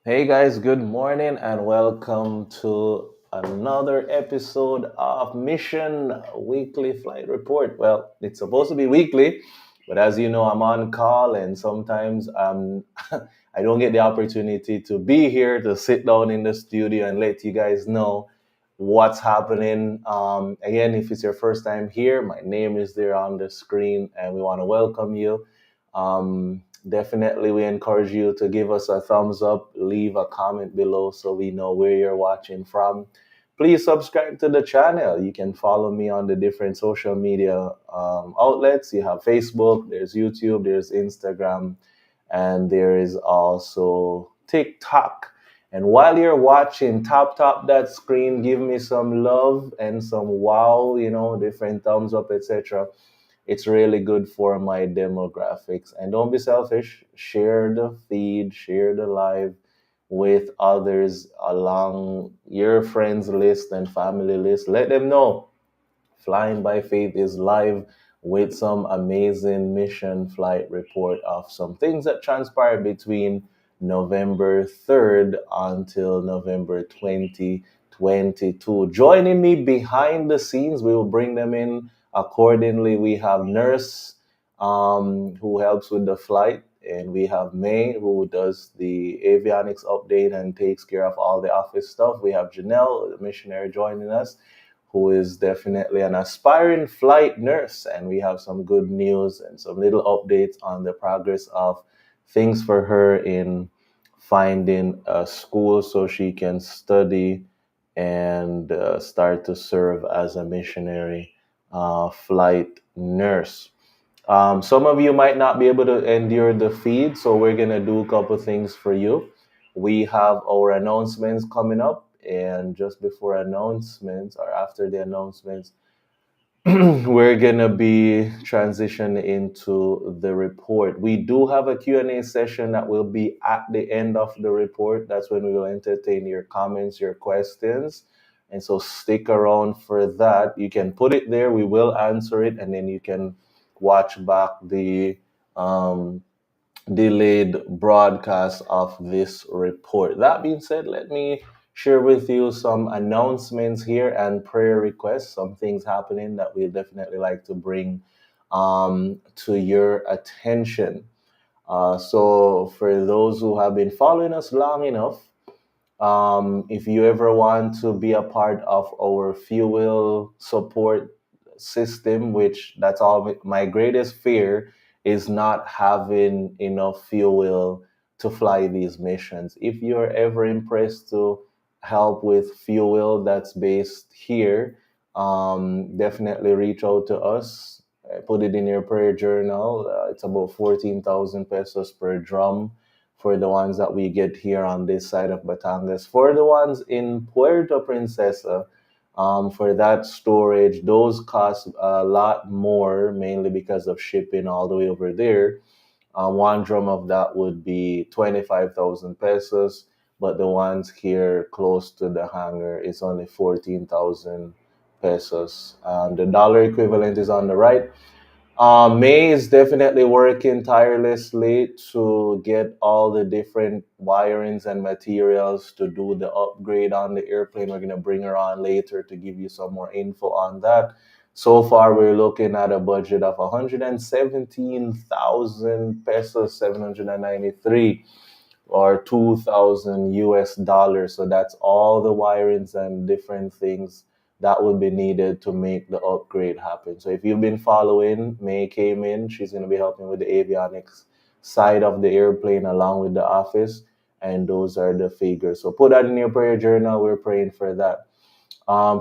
Hey guys, good morning and welcome to another episode of Mission Weekly Flight Report. Well, it's supposed to be weekly, but as you know, I'm on call and sometimes I don't get the opportunity to be here to sit down in the studio and let you guys know what's happening. Again, if it's your first time here, my name is there on the screen and we want to welcome you. Definitely, we encourage you to give us a thumbs up, leave a comment below so we know where you're watching from. Please subscribe to the channel. You can follow me on the different social media outlets. You have Facebook, there's YouTube, there's Instagram, and there is also TikTok. And while you're watching, tap that screen, give me some love and some wow, different thumbs up, etc. It's really good for my demographics. And don't be selfish. Share the feed, share the live with others along your friends list and family list. Let them know Flying by Faith is live with some amazing mission flight report of some things that transpired between November 3rd until November 2022. Joining me behind the scenes, we will bring them in accordingly. We have Nurse, who helps with the flight, and we have May, who does the avionics update and takes care of all the office stuff. We have Janelle, the missionary, joining us, who is definitely an aspiring flight nurse. And we have some good news and some little updates on the progress of things for her in finding a school so she can study and start to serve as a missionary flight nurse. Some of you might not be able to endure the feed, so we're going to do a couple things for you. We have our announcements coming up, and just before announcements or after the announcements, we're going to be transitioning into the report. We do have a Q&A session that will be at the end of the report. That's when we will entertain your comments, your questions. And so stick around for that. You can put it there, we will answer it, and then you can watch back the um, delayed broadcast of this report. That being said, let me share with you some announcements here and prayer requests, some things happening that we definitely like to bring to your attention. So, for those who have been following us long enough, if you ever want to be a part of our fuel support system, which that's all my greatest fear is not having enough fuel to fly these missions. If you're ever impressed to help with fuel that's based here, definitely reach out to us. Put it in your prayer journal. It's about 14,000 pesos per drum for the ones that we get here on this side of Batangas. For the ones in Puerto Princesa, for that storage, those cost a lot more, mainly because of shipping all the way over there. One drum of that would be 25,000 pesos, but the ones here close to the hangar is only 14,000 pesos. The dollar equivalent is on the right. May is definitely working tirelessly to get all the different wirings and materials to do the upgrade on the airplane. We're going to bring her on later to give you some more info on that. So far, we're looking at a budget of 117,000 pesos, 793 or 2,000 US dollars. So that's all the wirings and different things that would be needed to make the upgrade happen. So if you've been following, May came in. She's going to be helping with the avionics side of the airplane along with the office. And those are the figures. So put that in your prayer journal. We're praying for that.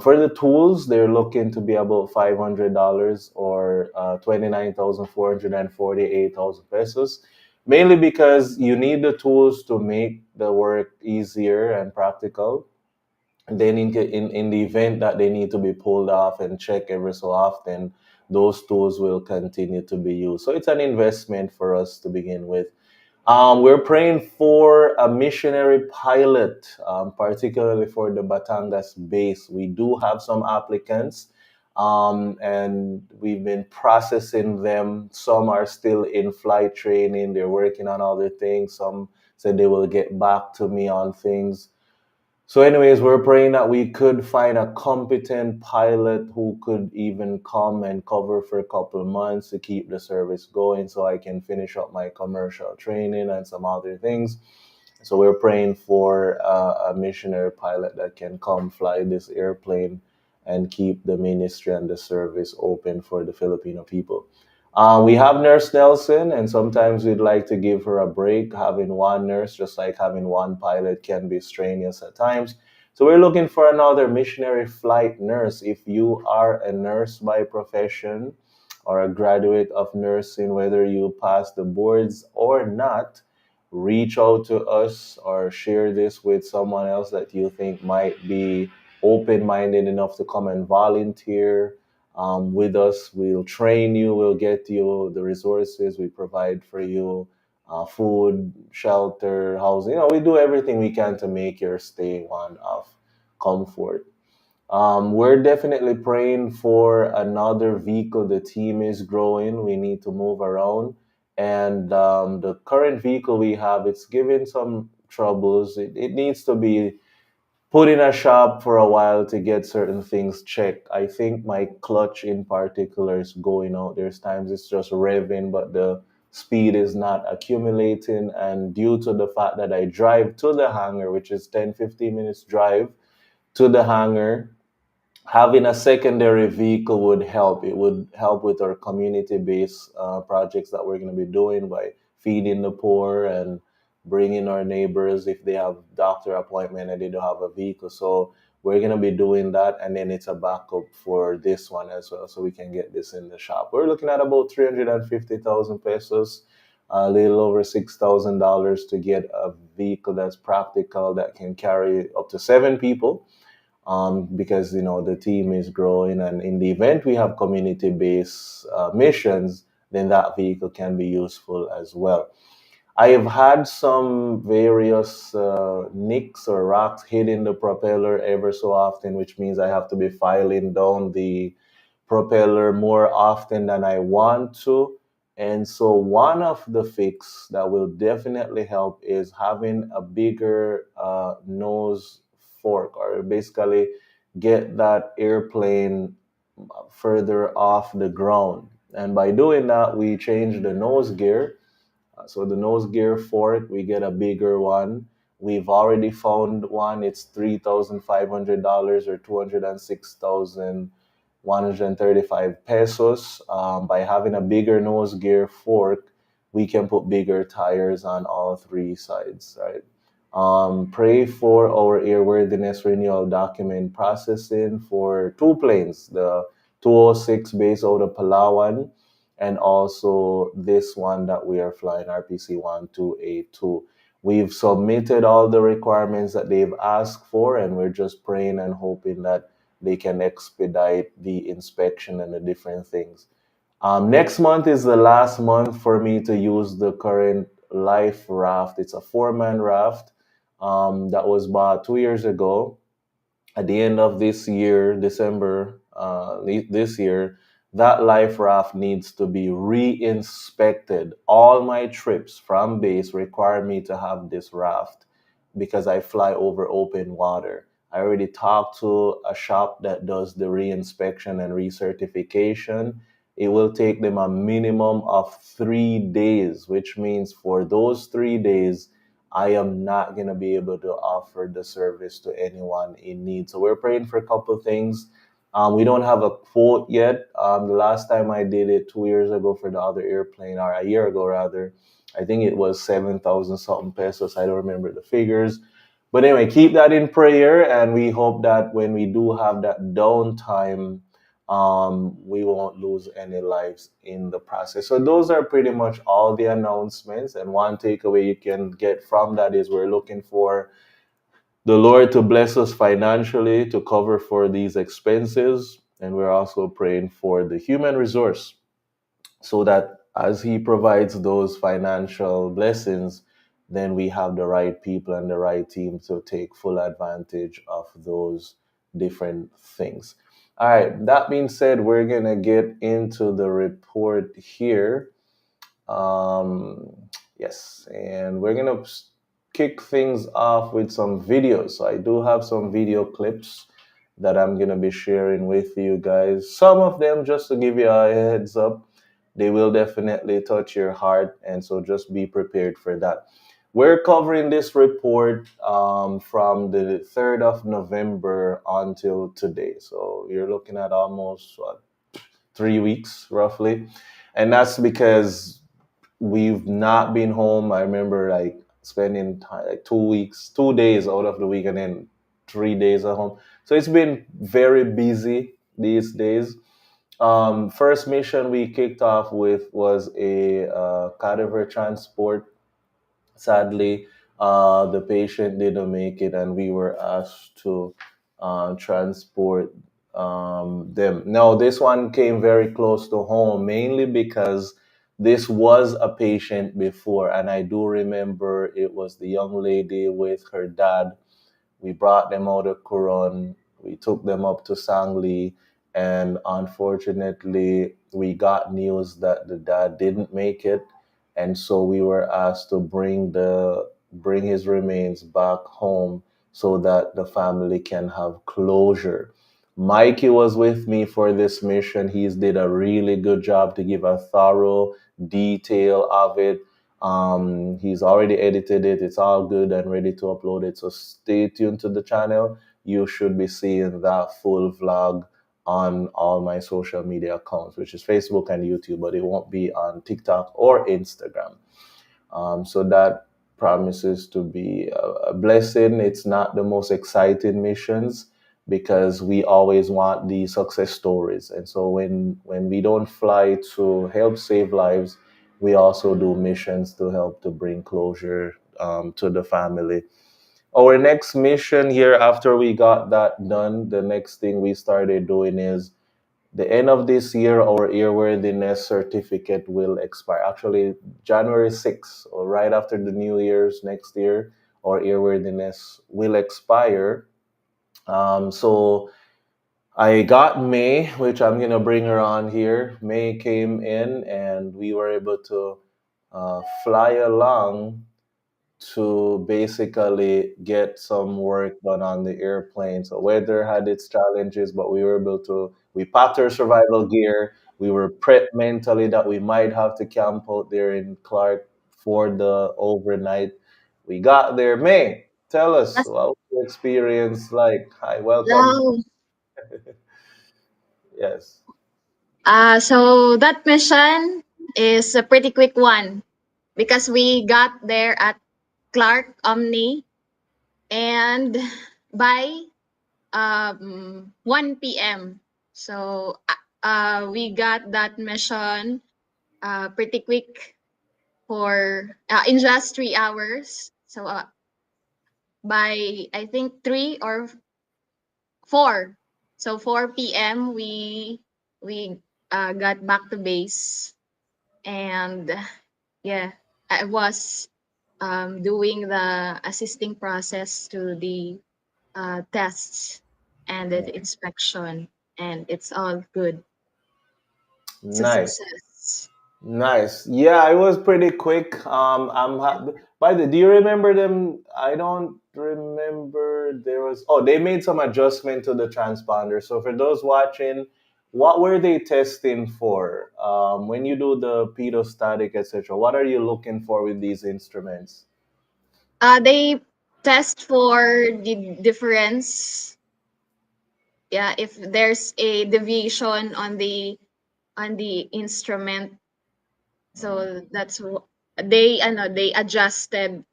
For the tools, they're looking to be about $500 or 29,448 pesos, mainly because you need the tools to make the work easier and practical. Then in the event that they need to be pulled off and checked every so often, those tools will continue to be used. So it's an investment for us to begin with. We're praying for a missionary pilot, particularly for the Batangas base. We do have some applicants. and we've been processing them. Some are still in flight training, they're working on other things. Some said they will get back to me on things. So, anyways, we're praying that we could find a competent pilot who could even come and cover for a couple of months to keep the service going so I can finish up my commercial training and some other things. So, we're praying for a missionary pilot that can come fly this airplane and keep the ministry and the service open for the Filipino people. We have Nurse Nelson, and sometimes we'd like to give her a break. Having one nurse, just like having one pilot, can be strenuous at times. So we're looking for another missionary flight nurse. If you are a nurse by profession or a graduate of nursing, whether you pass the boards or not, reach out to us or share this with someone else that you think might be open minded enough to come and volunteer with us. We'll train you, we'll get you the resources, we provide for you food, shelter, housing. We do everything we can to make your stay one of comfort. We're definitely praying for another vehicle. The team is growing. We need to move around. And the current vehicle we have, it's giving some troubles. It needs to be put in a shop for a while to get certain things checked. I think my clutch in particular is going out. There's times it's just revving, but the speed is not accumulating. And due to the fact that I drive to the hangar, which is 10-15 minutes drive to the hangar, having a secondary vehicle would help. It would help with our community-based projects that we're going to be doing by feeding the poor and bringing our neighbors if they have doctor appointment and they don't have a vehicle. So we're going to be doing that, and then it's a backup for this one as well, so we can get this in the shop. We're looking at about 350,000 pesos, a little over $6,000 to get a vehicle that's practical that can carry up to 7 people, because the team is growing, and in the event we have community-based missions, then that vehicle can be useful as well. I have had some various nicks or rocks hitting the propeller ever so often, which means I have to be filing down the propeller more often than I want to. And so one of the fix that will definitely help is having a bigger nose fork, or basically get that airplane further off the ground. And by doing that, we change the nose gear. So the nose gear fork, we get a bigger one. We've already found one. It's $3,500 or 206,135 pesos. By having a bigger nose gear fork, we can put bigger tires on all three sides, right? Pray for our airworthiness renewal document processing for two planes, the 206 based out of Palawan, and also this one that we are flying, RPC 1282. We've submitted all the requirements that they've asked for, and we're just praying and hoping that they can expedite the inspection and the different things. Next month is the last month for me to use the current life raft. It's a 4-man raft that was bought 2 years ago. At the end of this year, December this year, that life raft needs to be re-inspected. All my trips from base require me to have this raft because I fly over open water. I already talked to a shop that does the re-inspection and recertification. It will take them a minimum of 3 days, which means for those 3 days, I am not going to be able to offer the service to anyone in need. So we're praying for a couple of things. We don't have a quote yet. The last time I did it 2 years ago for the other airplane, or a year ago rather, I think it was 7,000 something pesos. I don't remember the figures. But anyway, keep that in prayer, and we hope that when we do have that downtime, we won't lose any lives in the process. So those are pretty much all the announcements. And one takeaway you can get from that is we're looking for the Lord to bless us financially to cover for these expenses. And we're also praying for the human resource so that as He provides those financial blessings, then we have the right people and the right team to take full advantage of those different things. All right. That being said, we're gonna get into the report here. Um, yes, and we're gonna kick things off with some videos. So I do have some video clips that I'm gonna be sharing with you guys. Some of them, just to give you a heads up, they will definitely touch your heart, and so just be prepared for that. We're covering this report from the 3rd of November until today. So you're looking at almost what, 3 weeks roughly. And that's because we've not been home. I remember like spending time, like 2 weeks, 2 days out of the week, and then 3 days at home. So it's been very busy these days. First mission we kicked off with was a cadaver transport. Sadly, the patient didn't make it, and we were asked to transport them. Now, this one came very close to home, mainly because this was a patient before, and I do remember it was the young lady with her dad. We brought them out of Coron. We took them up to Sangli, and unfortunately, we got news that the dad didn't make it, and so we were asked to bring his remains back home so that the family can have closure. Mikey was with me for this mission. He's did a really good job to give a thorough detail of it. He's already edited it. It's all good and ready to upload it. So stay tuned to the channel. You should be seeing that full vlog on all my social media accounts, which is Facebook and YouTube, but it won't be on TikTok or Instagram. So that promises to be a blessing. It's not the most exciting missions because we always want the success stories. And so when we don't fly to help save lives, we also do missions to help to bring closure to the family. Our next mission here, after we got that done, the next thing we started doing is the end of this year, our airworthiness certificate will expire. Actually, January 6th, or right after the New Year's next year, our airworthiness will expire. So I got May, which I'm going to bring her on here. May came in, and we were able to fly along to basically get some work done on the airplane. So weather had its challenges, but we were able to. We packed our survival gear. We were prepped mentally that we might have to camp out there in Clark for the overnight. We got there. May, tell us Yes. what was your experience like? Hi, welcome. Hello. Yes. So that mission is a pretty quick one because we got there at Clark Omni and by 1 p.m. So we got that mission pretty quick for in just 3 hours. So by I think 3 or 4. So 4 p.m. we got back to base and yeah, I was doing the assisting process to the tests and the inspection, and it's all good. It's a Nice. success. Nice. Yeah, it was pretty quick. By the, do you remember them? I don't remember. There was, oh, they made some adjustment to the transponder. So for those watching, what were they testing for? When you do the pedostatic, etc., what are you looking for with these instruments? They test for the difference. Yeah, if there's a deviation on the instrument, so they adjusted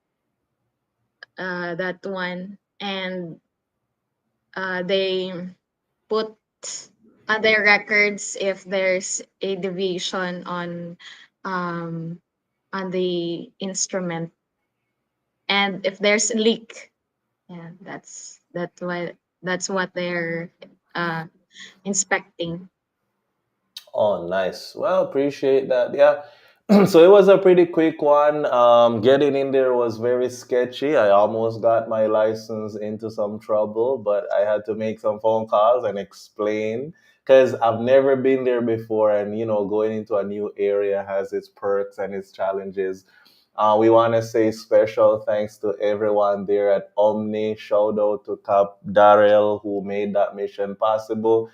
that one, and they put other records if there's a deviation um, on the instrument, and if there's a leak. Yeah, that's what they're uh, inspecting. Oh, nice. Well, appreciate that. Yeah. So it was a pretty quick one. Getting in there was very sketchy. I almost got my license into some trouble, but I had to make some phone calls and explain because I've never been there before. And, going into a new area has its perks and its challenges. We want to say special thanks to everyone there at Omni. Shout out to Cap Darrell who made that mission possible.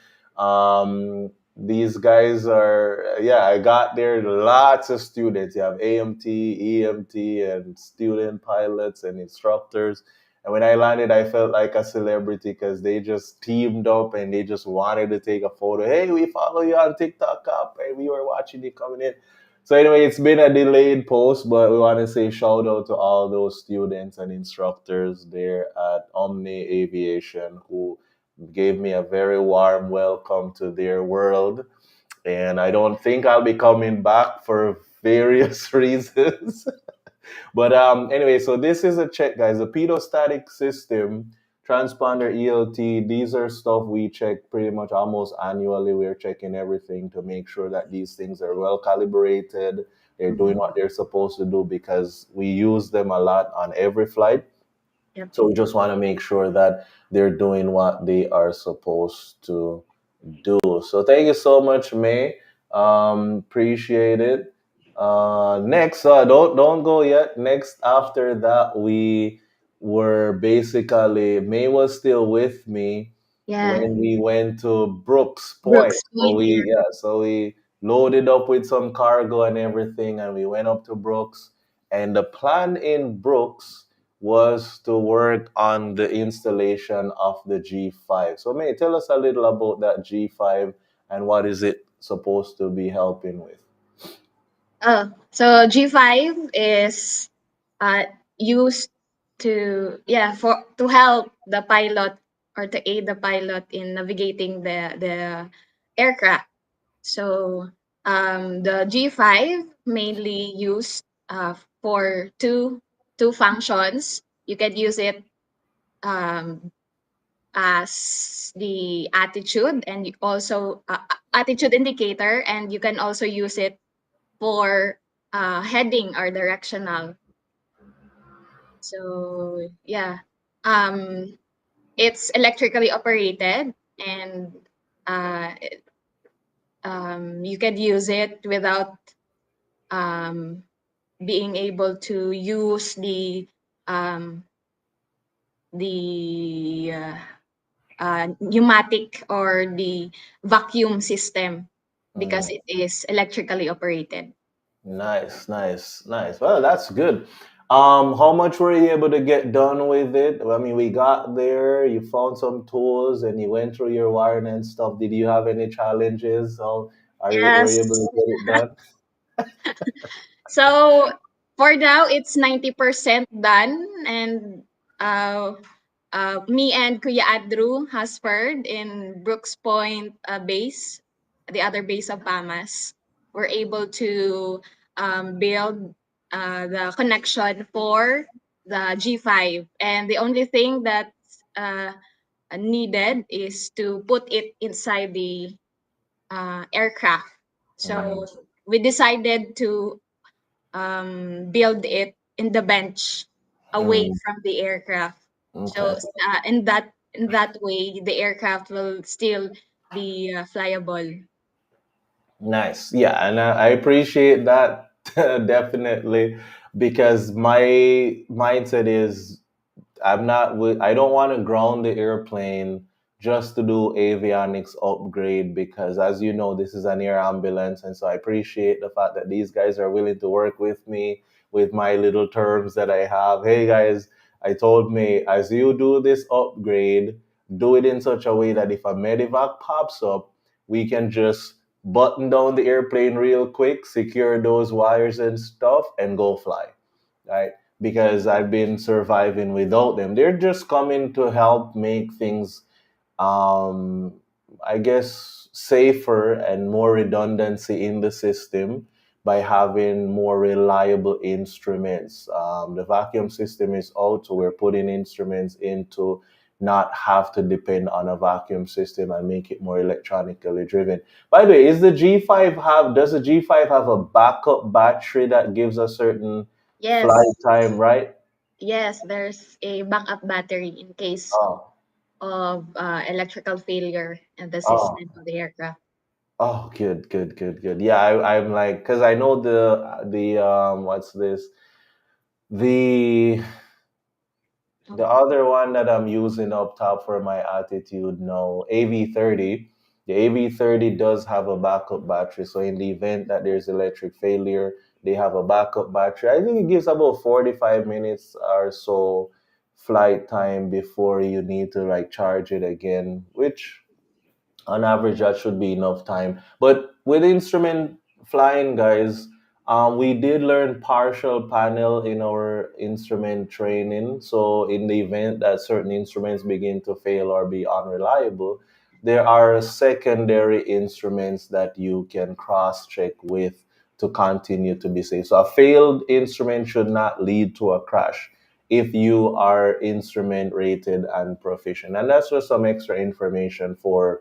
These guys are, yeah, I got there, lots of students. You have AMT, EMT, and student pilots and instructors. And when I landed, I felt like a celebrity because they just teamed up and they just wanted to take a photo. Hey, we follow you on TikTok, up, and we were watching you coming in. So anyway, it's been a delayed post, but we want to say shout out to all those students and instructors there at Omni Aviation who gave me a very warm welcome to their world. And I don't think I'll be coming back for various reasons. But anyway, so this is a check, guys. The pedostatic system, transponder ELT, these are stuff we check pretty much almost annually. We're checking everything to make sure that these things are well calibrated. They're doing Mhm. what they're supposed to do because we use them a lot on every flight. Yep. So we just want to make sure that they're doing what they are supposed to do. So thank you so much, May. Appreciate it. Next, don't go yet. Next, after that, we were basically May was still with me Yeah. when we went to Brooks Point. Brooks So Point, we yeah. yeah, so we loaded up with some cargo and everything, and we went up to Brooks. And the plan in Brooks was to work on the installation of the G5. So May, tell us a little about that G5 and what is it supposed to be helping with. So G5 is uh, used to, yeah, for to help the pilot or to aid the pilot in navigating the aircraft. So the G5 mainly used for two functions. You can use it um, as the attitude and also attitude indicator, and you can also use it for heading or directional. So yeah, um, it's electrically operated, and uh, you can use it without um, being able to use um, the pneumatic or the vacuum system because Mm, it is electrically operated. nice, nice, nice. Well, that's good. How much were you able to get done with it? I mean, we got there, you found some tools, and you went through your wiring and stuff. Did you have any challenges? How were you able Yes. to get it done? So for now, it's 90% done, and uh, me and Kuya Adru Hasford in Brooks Point base, the other base of PAMAS, were able to build the connection for the G5. And the only thing that's needed is to put it inside the aircraft. So Mm, we decided to build it in the bench away mm, from the aircraft. So okay. in that way, the aircraft will still be flyable. Nice. Yeah, and I appreciate that definitely because my mindset is I don't want to ground the airplane just to do avionics upgrade because as you know this is an air ambulance, and so I appreciate the fact that these guys are willing to work with me with my little terms that I have. Hey guys, I told me as you do this upgrade, do it in such a way that if a medevac pops up, we can just button down the airplane real quick, secure those wires and stuff, and go fly, right? Because I've been surviving without them. They're just coming to help make things, um, I guess, safer and more redundancy in the system by having more reliable instruments. The vacuum system is out, so we're putting instruments into not have to depend on a vacuum system and make it more electronically driven. By the way, does the G5 have a backup battery that gives a certain flight Yes, time, right? yes, there's a backup battery in case Oh, of electrical failure in the oh, system of the aircraft. oh, good, good, good, good. Yeah, I'm like, because I know what's this? The The Um, other one that I'm using up top for my Attitude now, AV30. The AV30 does have a backup battery. So in the event that there's electric failure, they have a backup battery. I think it gives about 45 minutes or so flight time before you need to like charge it again, which on average that should be enough time. But with instrument flying, guys, we did learn partial panel in our instrument training. So in the event that certain instruments begin to fail or be unreliable, there are secondary instruments that you can cross check with to continue to be safe. So a failed instrument should not lead to a crash if you are instrument rated and proficient. And that's just some extra information for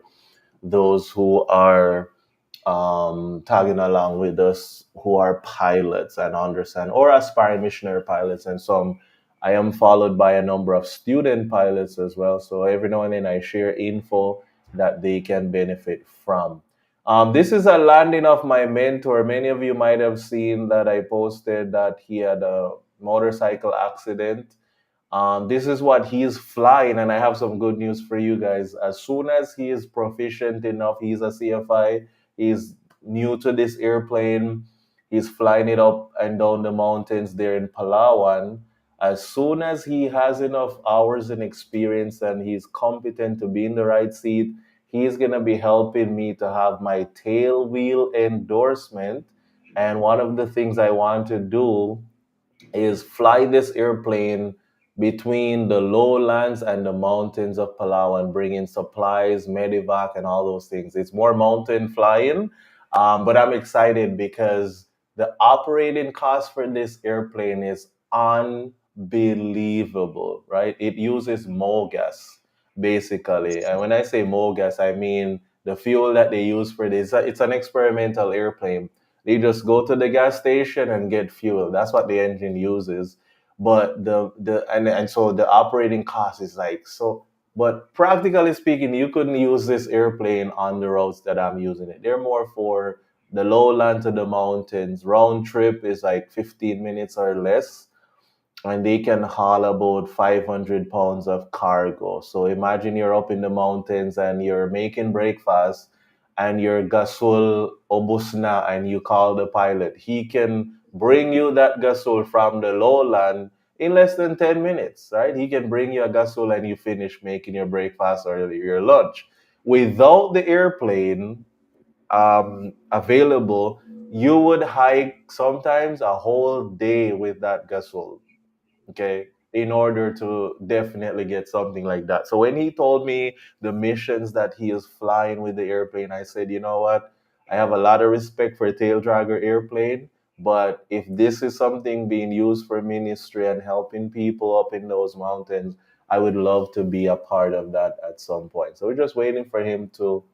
those who are tagging along with us who are pilots and understand, or aspiring missionary pilots. And some, I am followed by a number of student pilots as well. So every now and then I share info that they can benefit from. This is a landing of my mentor. Many of you might have seen that I posted that he had a motorcycle accident. This is what he is flying, and I have some good news for you guys. As soon as he is proficient enough, he's a CFI, he's new to this airplane, he's flying it up and down the mountains there in Palawan. As soon as he has enough hours and experience and he's competent to be in the right seat, he's going to be helping me to have my tail wheel endorsement. And one of the things I want to do is fly this airplane between the lowlands and the mountains of Palawan, bringing supplies, medevac, and all those things. It's more mountain flying, but I'm excited because the operating cost for this airplane is unbelievable, right? It uses MOGAS basically, and when I say MOGAS, I mean the fuel that they use for this. It's an experimental airplane. They just go to the gas station and get fuel. That's what the engine uses. But and so the operating cost is like so. But practically speaking, you couldn't use this airplane on the roads that I'm using it. They're more for the lowland to the mountains. Round trip is like 15 minutes or less, and they can haul about 500 pounds of cargo. So imagine you're up in the mountains and you're making breakfast and your gasol obus na and you call the pilot. He can bring you that gasol from the lowland in less than 10 minutes, right? He can bring you a gasol and you finish making your breakfast or your lunch. Without the airplane available, you would hike sometimes a whole day with that gasol, okay, in order to definitely get something like that. So when he told me the missions that he is flying with the airplane, I said, you know what? I have a lot of respect for tail dragger airplane, but if this is something being used for ministry and helping people up in those mountains, I would love to be a part of that at some point. So we're just waiting for him to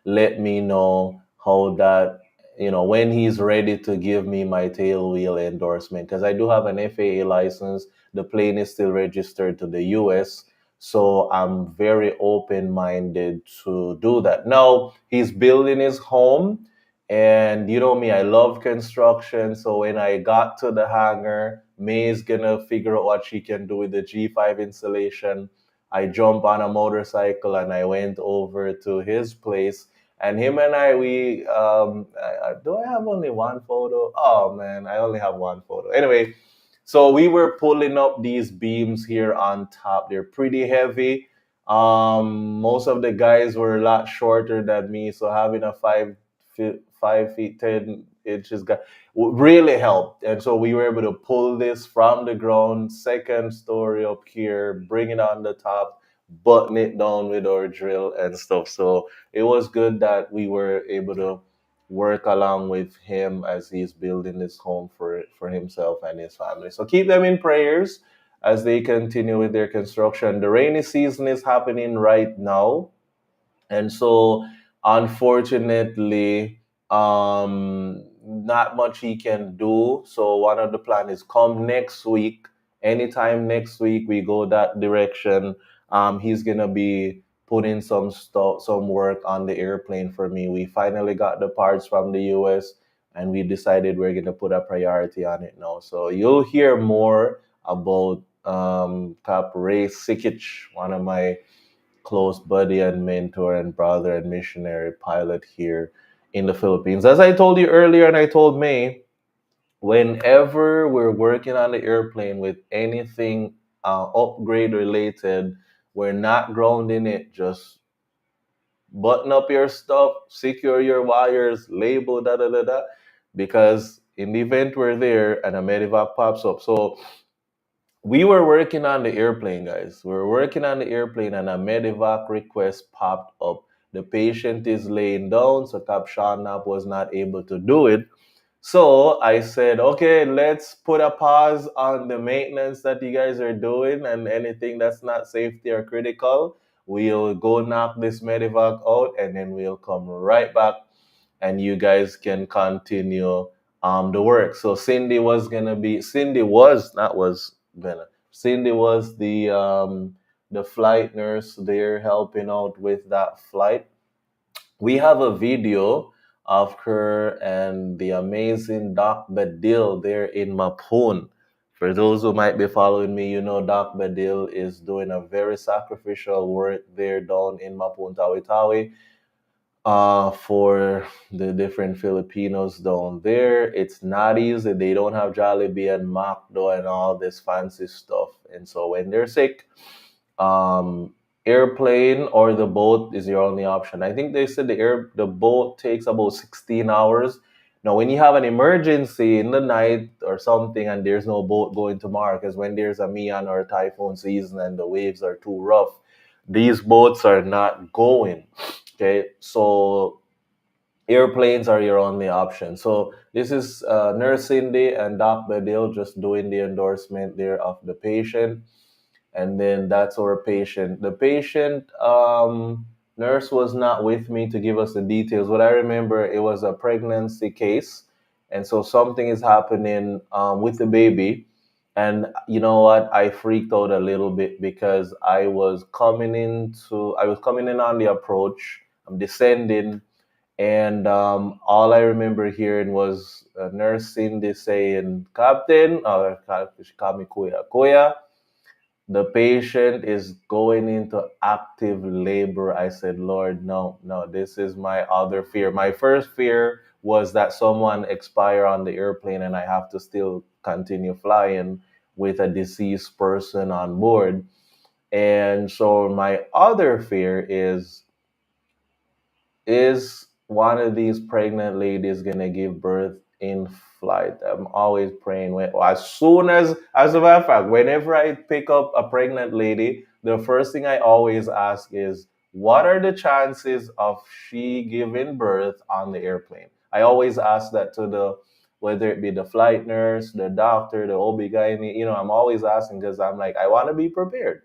let me know how that, when he's ready to give me my tail wheel endorsement, because I do have an FAA license. The plane is still registered to the US, so I'm very open minded to do that. Now he's building his home, and you know me, I love construction. So when I got to the hangar, May is gonna figure out what she can do with the G5 installation. I jumped on a motorcycle and I went over to his place. And him and I, do I have only one photo? Oh man, I only have one photo. Anyway, so we were pulling up these beams here on top. They're pretty heavy. Most of the guys were a lot shorter than me, so having a 5 feet 10 inches guy really helped. And so we were able to pull this from the ground, second story up here, bring it on the top, button it down with our drill and stuff. So it was good that we were able to work along with him as he's building this home for himself and his family. So keep them in prayers. as they continue with their construction. The rainy season is happening right now, and so unfortunately, not much he can do. So one of the plan is come next week, anytime next week we go that direction. He's gonna be putting some stuff, some work on the airplane for me. We finally got the parts from the US, and we decided we're gonna put a priority on it now. So you'll hear more about Cap Ray Sikic, one of my close buddy and mentor and brother and missionary pilot here in the Philippines. As I told you earlier, and I told May, whenever we're working on the airplane with anything upgrade related, we're not grounding it. Just button up your stuff, secure your wires, label, da da da da. Because in the event we're there and a medevac pops up. So we were working on the airplane, guys. We were working on the airplane, and a medevac request popped up. The patient is laying down, so Cap Sharnap was not able to do it. So I said, okay, let's put a pause on the maintenance that you guys are doing, and anything that's not safety or critical, we'll go knock this medevac out, and then we'll come right back, and you guys can continue the work. So Cindy was not was gonna Cindy was the flight nurse there helping out with that flight. We have a video of her and the amazing Doc Badil there in Mapun. For those who might be following me, you know Doc Badil is doing a very sacrificial work there down in Mapun Tawi Tawi, for the different Filipinos down there. It's not easy. They don't have Jollibee and Macdo and all this fancy stuff. And so when they're sick, um, airplane or the boat is your only option. I think they said the boat takes about 16 hours. Now, when you have an emergency in the night or something and there's no boat going tomorrow, because when there's a Mian or a typhoon season and the waves are too rough, these boats are not going. Okay, so airplanes are your only option. So this is Nurse Cindy and Doc Badil just doing the endorsement there of the patient, and then that's our patient. The patient nurse was not with me to give us the details, but I remember it was a pregnancy case, and so something is happening with the baby. And you know what? I freaked out a little bit because I was coming in on the approach. I'm descending, and all I remember hearing was Nurse Cindy saying, "Captain," or she called me Kuya. Kuya, the patient is going into active labor. I said, Lord, no, no, this is my other fear. My first fear was that someone expire on the airplane and I have to still continue flying with a deceased person on board. And so my other fear is one of these pregnant ladies gonna give birth in flight? I'm always praying as soon as a matter of fact, whenever I pick up a pregnant lady, the first thing I always ask is, what are the chances of she giving birth on the airplane? I always ask that to whether it be the flight nurse, the doctor, the OB-GYN, I'm always asking because I'm like, I want to be prepared.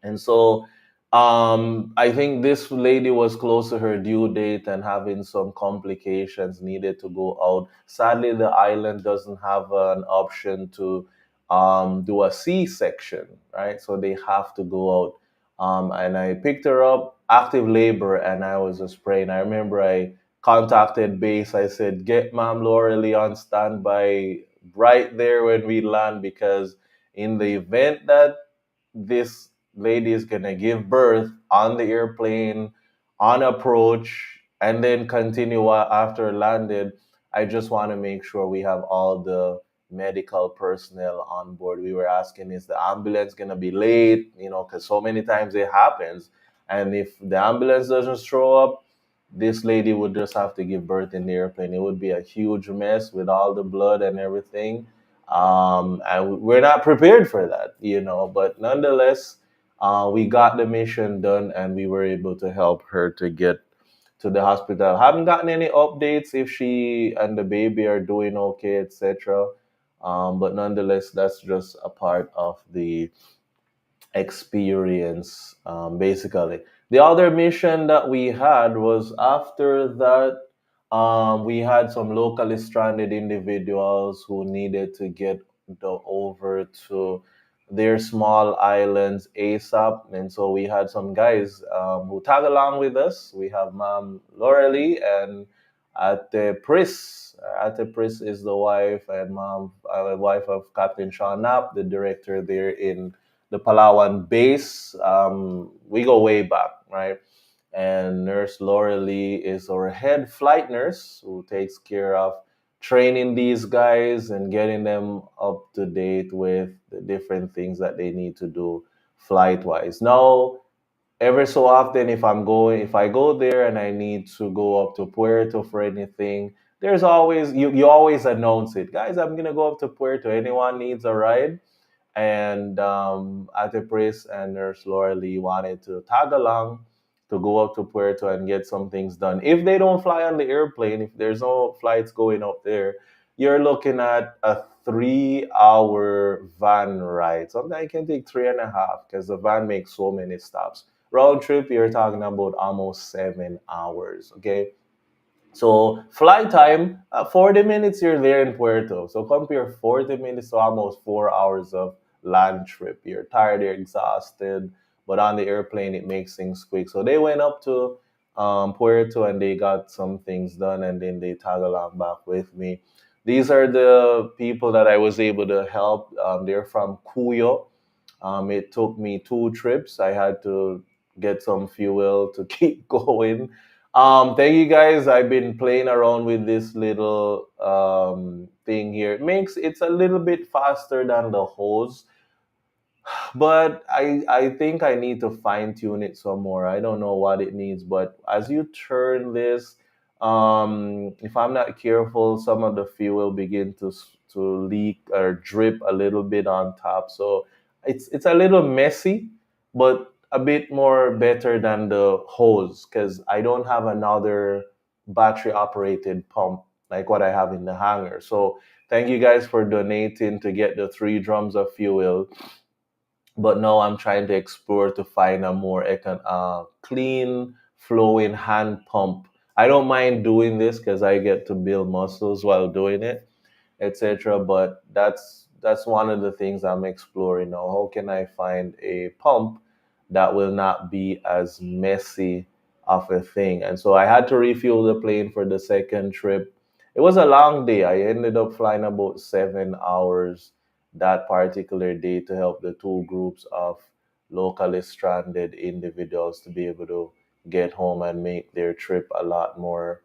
And so I think this lady was close to her due date and having some complications, needed to go out. Sadly, the island doesn't have an option to do a C-section, right? So they have to go out. And I picked her up, active labor, and I was just praying. I remember I contacted base. I said, get Ma'am Laurelie on standby right there when we land, because in the event that this lady is gonna give birth on the airplane, on approach, and then continue after landed. I just want to make sure we have all the medical personnel on board. We were asking, is the ambulance gonna be late? Because so many times it happens, and if the ambulance doesn't show up, this lady would just have to give birth in the airplane. It would be a huge mess with all the blood and everything. And we're not prepared for that. But nonetheless, we got the mission done, and we were able to help her to get to the hospital. Haven't gotten any updates if she and the baby are doing okay, etc. But nonetheless, that's just a part of the experience, basically. The other mission that we had was after that, we had some locally stranded individuals who needed to get over to their small islands ASAP. And so we had some guys who tag along with us. We have Mom Laurelie and Ate Pris. Ate Pris is the wife and wife of Captain Sean Knapp, the director there in the Palawan base. We go way back, right? And Nurse Laura Lee is our head flight nurse who takes care of training these guys and getting them up to date with the different things that they need to do flight wise. Now, ever so often, if I go there and I need to go up to Puerto for anything, there's always you always announce it, guys. I'm gonna go up to Puerto. Anyone needs a ride? And Ate Pris and Nurse Laura Lee wanted to tag along to go up to Puerto and get some things done. If they don't fly on the airplane, if there's no flights going up there, you're looking at a 3 hour van ride. Sometimes it can take three and a half because the van makes so many stops. Round trip, you're talking about almost 7 hours. Okay, so flight time, 40 minutes you're there in Puerto. So compare 40 minutes to almost 4 hours of land trip. You're tired, you're exhausted, but on the airplane it makes things quick. So they went up to Puerto and they got some things done and then they tag along back with me. These are the people that I was able to help. They're from Cuyo. It took me 2 trips. I had to get some fuel to keep going. Thank you guys. I've been playing around with this little thing here. It's a little bit faster than the hose, but I think I need to fine tune it some more. I don't know what it needs, but as you turn this, if I'm not careful, some of the fuel begin to leak or drip a little bit on top. So it's a little messy, but a bit more better than the hose because I don't have another battery operated pump like what I have in the hangar. So thank you guys for donating to get the 3 drums of fuel, but now I'm trying to explore to find a more clean flowing hand pump. I don't mind doing this because I get to build muscles while doing it, etc. But that's one of the things I'm exploring now. How can I find a pump that will not be as messy of a thing? And so I had to refuel the plane for the second trip. It was a long day. I ended up flying about 7 hours that particular day to help the 2 groups of locally stranded individuals to be able to get home and make their trip a lot more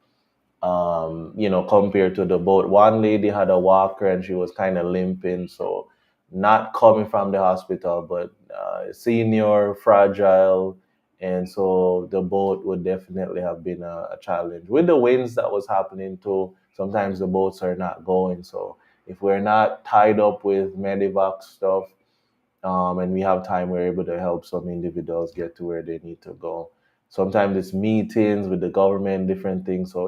compared to the boat. One lady had a walker and she was kind of limping, so not coming from the hospital, but senior, fragile, and so the boat would definitely have been a challenge. With the winds that was happening too, sometimes the boats are not going. So if we're not tied up with medevac stuff, and we have time, we're able to help some individuals get to where they need to go. Sometimes it's meetings with the government, different things. So,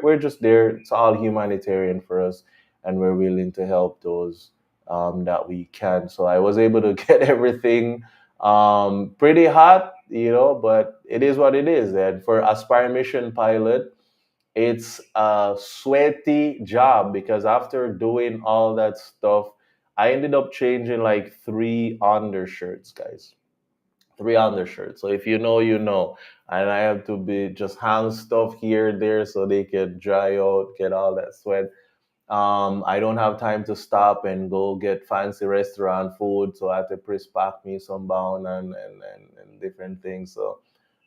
we're just there. It's all humanitarian for us, and we're willing to help those that we can. So, I was able to get everything pretty hot, but it is what it is. And for Aspire Mission Pilot, it's a sweaty job because after doing all that stuff, I ended up changing like 3 undershirts, guys. 3 undershirts. So if you know, you know. And I have to be just hang stuff here, there, so they can dry out, get all that sweat. I don't have time to stop and go get fancy restaurant food, so I had to press pack me some bound and different things. So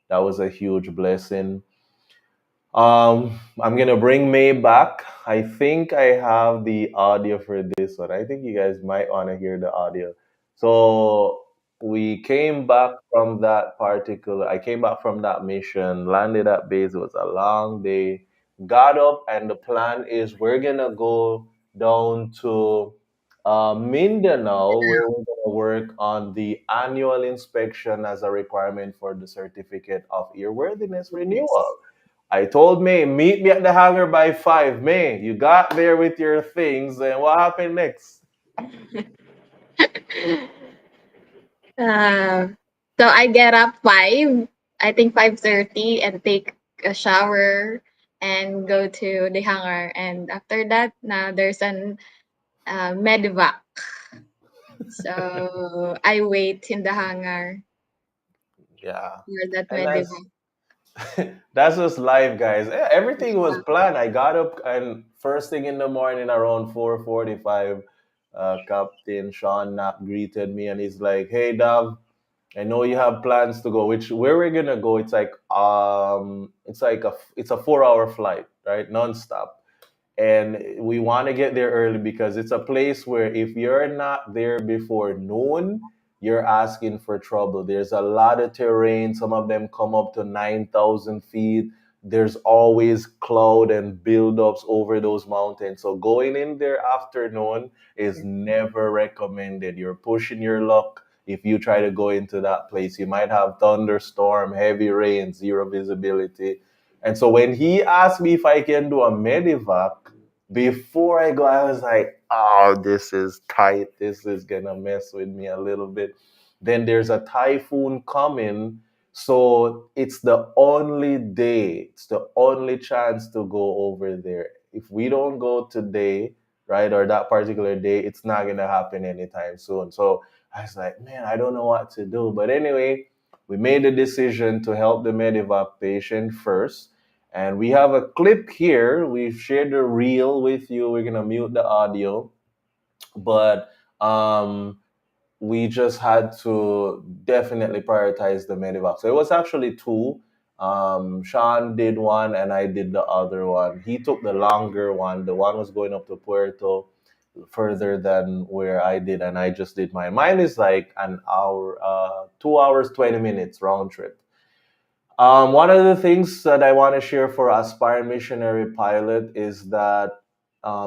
that was a huge blessing. I'm gonna bring May back. I think I have the audio for this one. I think you guys might want to hear the audio. So we came back from that particular. I came back from that mission, landed at base. It was a long day. Got up, and the plan is we're gonna go down to Mindanao, where we're gonna work on the annual inspection as a requirement for the certificate of airworthiness Yes. renewal. I told May, meet me at the hangar by 5. May, you got there with your things, and what happened next? Uh, so I get up 5, I think 5:30, and take a shower and go to the hangar. And after that, now there's an medevac. So I wait in the hangar Yeah. for that And that's medevac. that's just life, guys. Everything was planned. I got up and first thing in the morning around 4:45, Captain Sean Knapp greeted me and he's like, "Hey, Dav, I know you have plans to go. Which where we're gonna go? It's a 4 hour flight, right, nonstop. And we want to get there early because it's a place where if you're not there before noon, you're asking for trouble. There's a lot of terrain. Some of them come up to 9,000 feet. There's always cloud and buildups over those mountains. So going in there after noon is never recommended. You're pushing your luck. If you try to go into that place, you might have thunderstorm, heavy rain, zero visibility. And so when he asked me if I can do a medevac, before I go, I was like, oh, this is tight. This is gonna mess with me a little bit. Then there's a typhoon coming. So it's the only day, it's the only chance to go over there. If we don't go today, right, or that particular day, it's not gonna happen anytime soon. So I was like, man, I don't know what to do. But anyway, we made the decision to help the medevac patient first, and we have a clip here. We've shared the reel with you. We're gonna mute the audio, but we just had to definitely prioritize the medevac. So it was actually two. Sean did one, and I did the other one. He took the longer one. The one was going up to Puerto, further than where I did, and I just did mine. Mine is like an hour, 2 hours, 20 minutes round trip. One of the things that I want to share for aspiring missionary pilot is that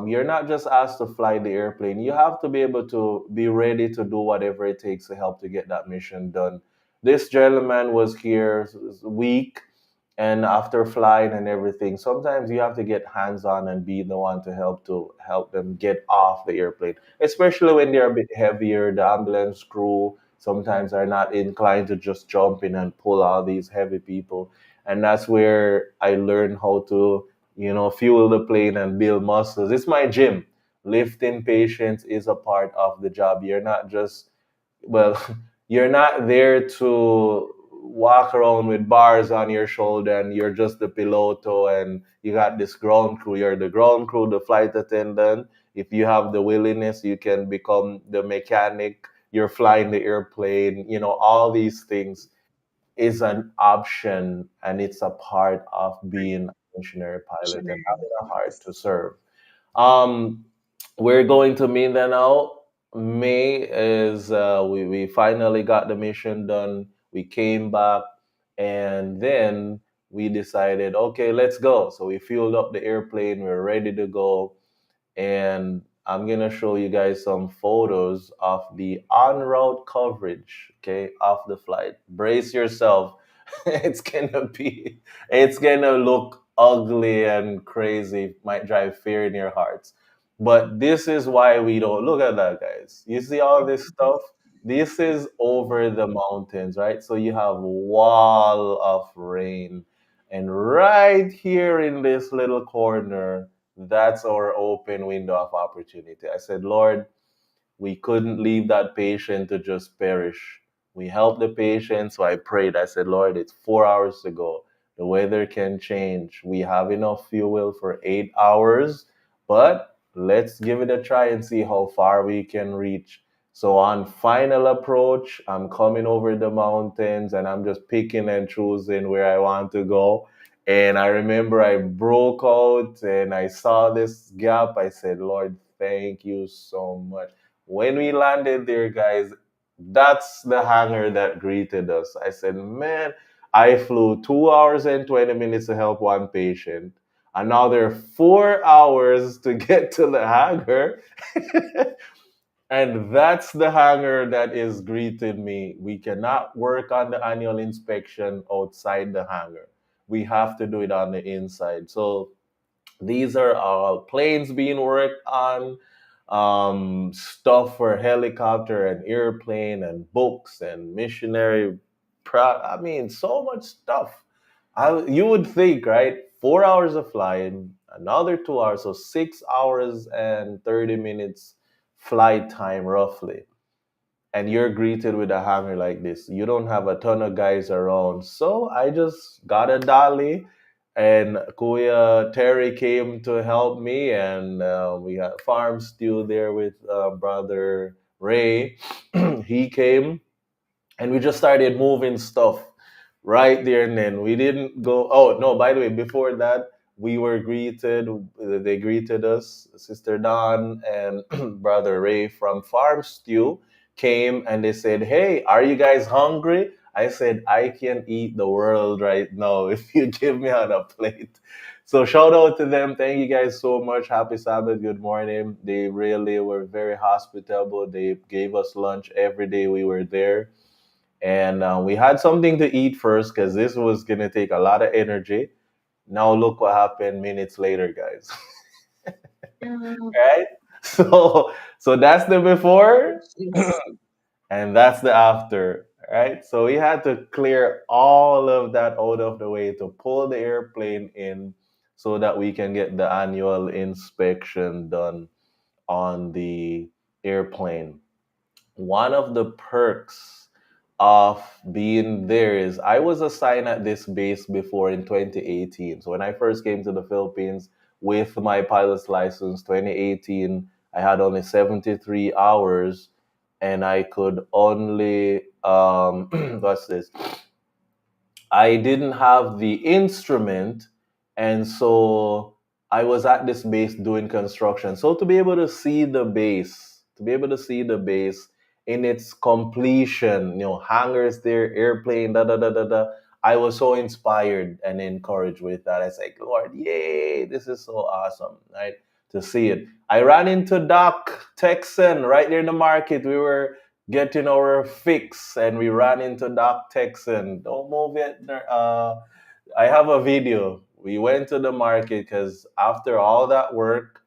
you're not just asked to fly the airplane. You have to be able to be ready to do whatever it takes to help to get that mission done. This gentleman was here a week, and after flying and everything, sometimes you have to get hands on and be the one to help them get off the airplane, especially when they're a bit heavier. The ambulance crew sometimes are not inclined to just jump in and pull all these heavy people. And that's where I learned how to, fuel the plane and build muscles. It's my gym. Lifting patients is a part of the job. You're not just, well, you're not there to walk around with bars on your shoulder and you're just the piloto and you got this ground crew. You're the ground crew, the flight attendant. If you have the willingness, you can become the mechanic. You're flying the airplane. All these things is an option, and it's a part of being a missionary pilot and Missionary. having a heart to serve. Um, we're going to Mindanao. May is we finally got the mission done. We came back, and then we decided, okay, let's go. So we fueled up the airplane. We're ready to go, and I'm gonna show you guys some photos of the en route coverage, okay, of the flight. Brace yourself. It's gonna look ugly and crazy, might drive fear in your hearts. But this is why we don't look at that, guys. You see all this stuff? This is over the mountains, right? So you have wall of rain. And right here in this little corner, that's our open window of opportunity. I said, Lord, we couldn't leave that patient to just perish. We helped the patient, so I prayed. I said, Lord, it's 4 hours to go. The weather can change. We have enough fuel for 8 hours, but let's give it a try and see how far we can reach. So, on final approach, I'm coming over the mountains and I'm just picking and choosing where I want to go. And I remember I broke out and I saw this gap. I said, Lord, thank you so much. When we landed there, guys, that's the hangar that greeted us. I said, man, I flew 2 hours and 20 minutes to help one patient. Another 4 hours to get to the hangar. And that's the hangar that is greeted me. We cannot work on the annual inspection outside the hangar. We have to do it on the inside. So these are all planes being worked on. stuff for helicopter and airplane and books and missionary. I mean, so much stuff. You would think, right? 4 hours of flying, another 2 hours, so 6 hours and 30 minutes flight time roughly, and you're greeted with a hammer like this. You don't have a ton of guys around. So I just got a dolly, and Kuya Terry came to help me, and we got Farm Stew there with brother Ray. He came, and we just started moving stuff right there and then. We didn't go. Oh no! By the way, before that, we were greeted. They greeted us. Sister Don and brother Ray from Farm Stew came, and they said, "Hey, are you guys hungry?" I said, "I can eat the world right now if you give me on a plate." So shout out to them. Thank you guys so much. Happy Sabbath. Good morning. They really were very hospitable. They gave us lunch every day we were there, and we had something to eat first because this was gonna take a lot of energy. Now look what happened minutes later, guys. Oh, Right? So that's the before, jeez. and that's the after. Right? So we had to clear all of that out of the way to pull the airplane in so that we can get the annual inspection done on the airplane. One of the perks of being there is I was assigned at this base before in 2018. So when I first came to the Philippines with my pilot's license, 2018, I had only 73 hours, and I could only what's this? I didn't have the instrument, and so I was at this base doing construction. So to be able to see the base, in its completion, hangars there, airplane, da da da da da. I was so inspired and encouraged with that. I said, Lord, yay, this is so awesome, right? To see it. I ran into Doc Texan right there in the market. We were getting our fix, and we ran into Doc Texan. Don't move it. I have a video. We went to the market because after all that work,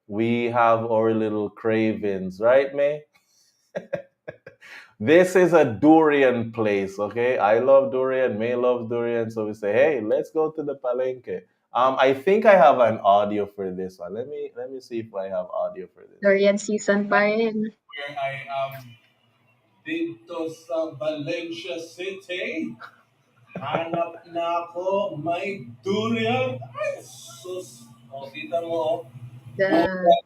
we have our little cravings, right, May? This is a durian place, okay? I love durian, May loves durian, so we say, hey, let's go to the palenque. I think I have an audio for this one. Let me see if I have audio for this one. Durian season pa rin. Where I am dito sa Valencia City. Hanap na ako, may durian. Ay, sus. O, kita mo, The bukas,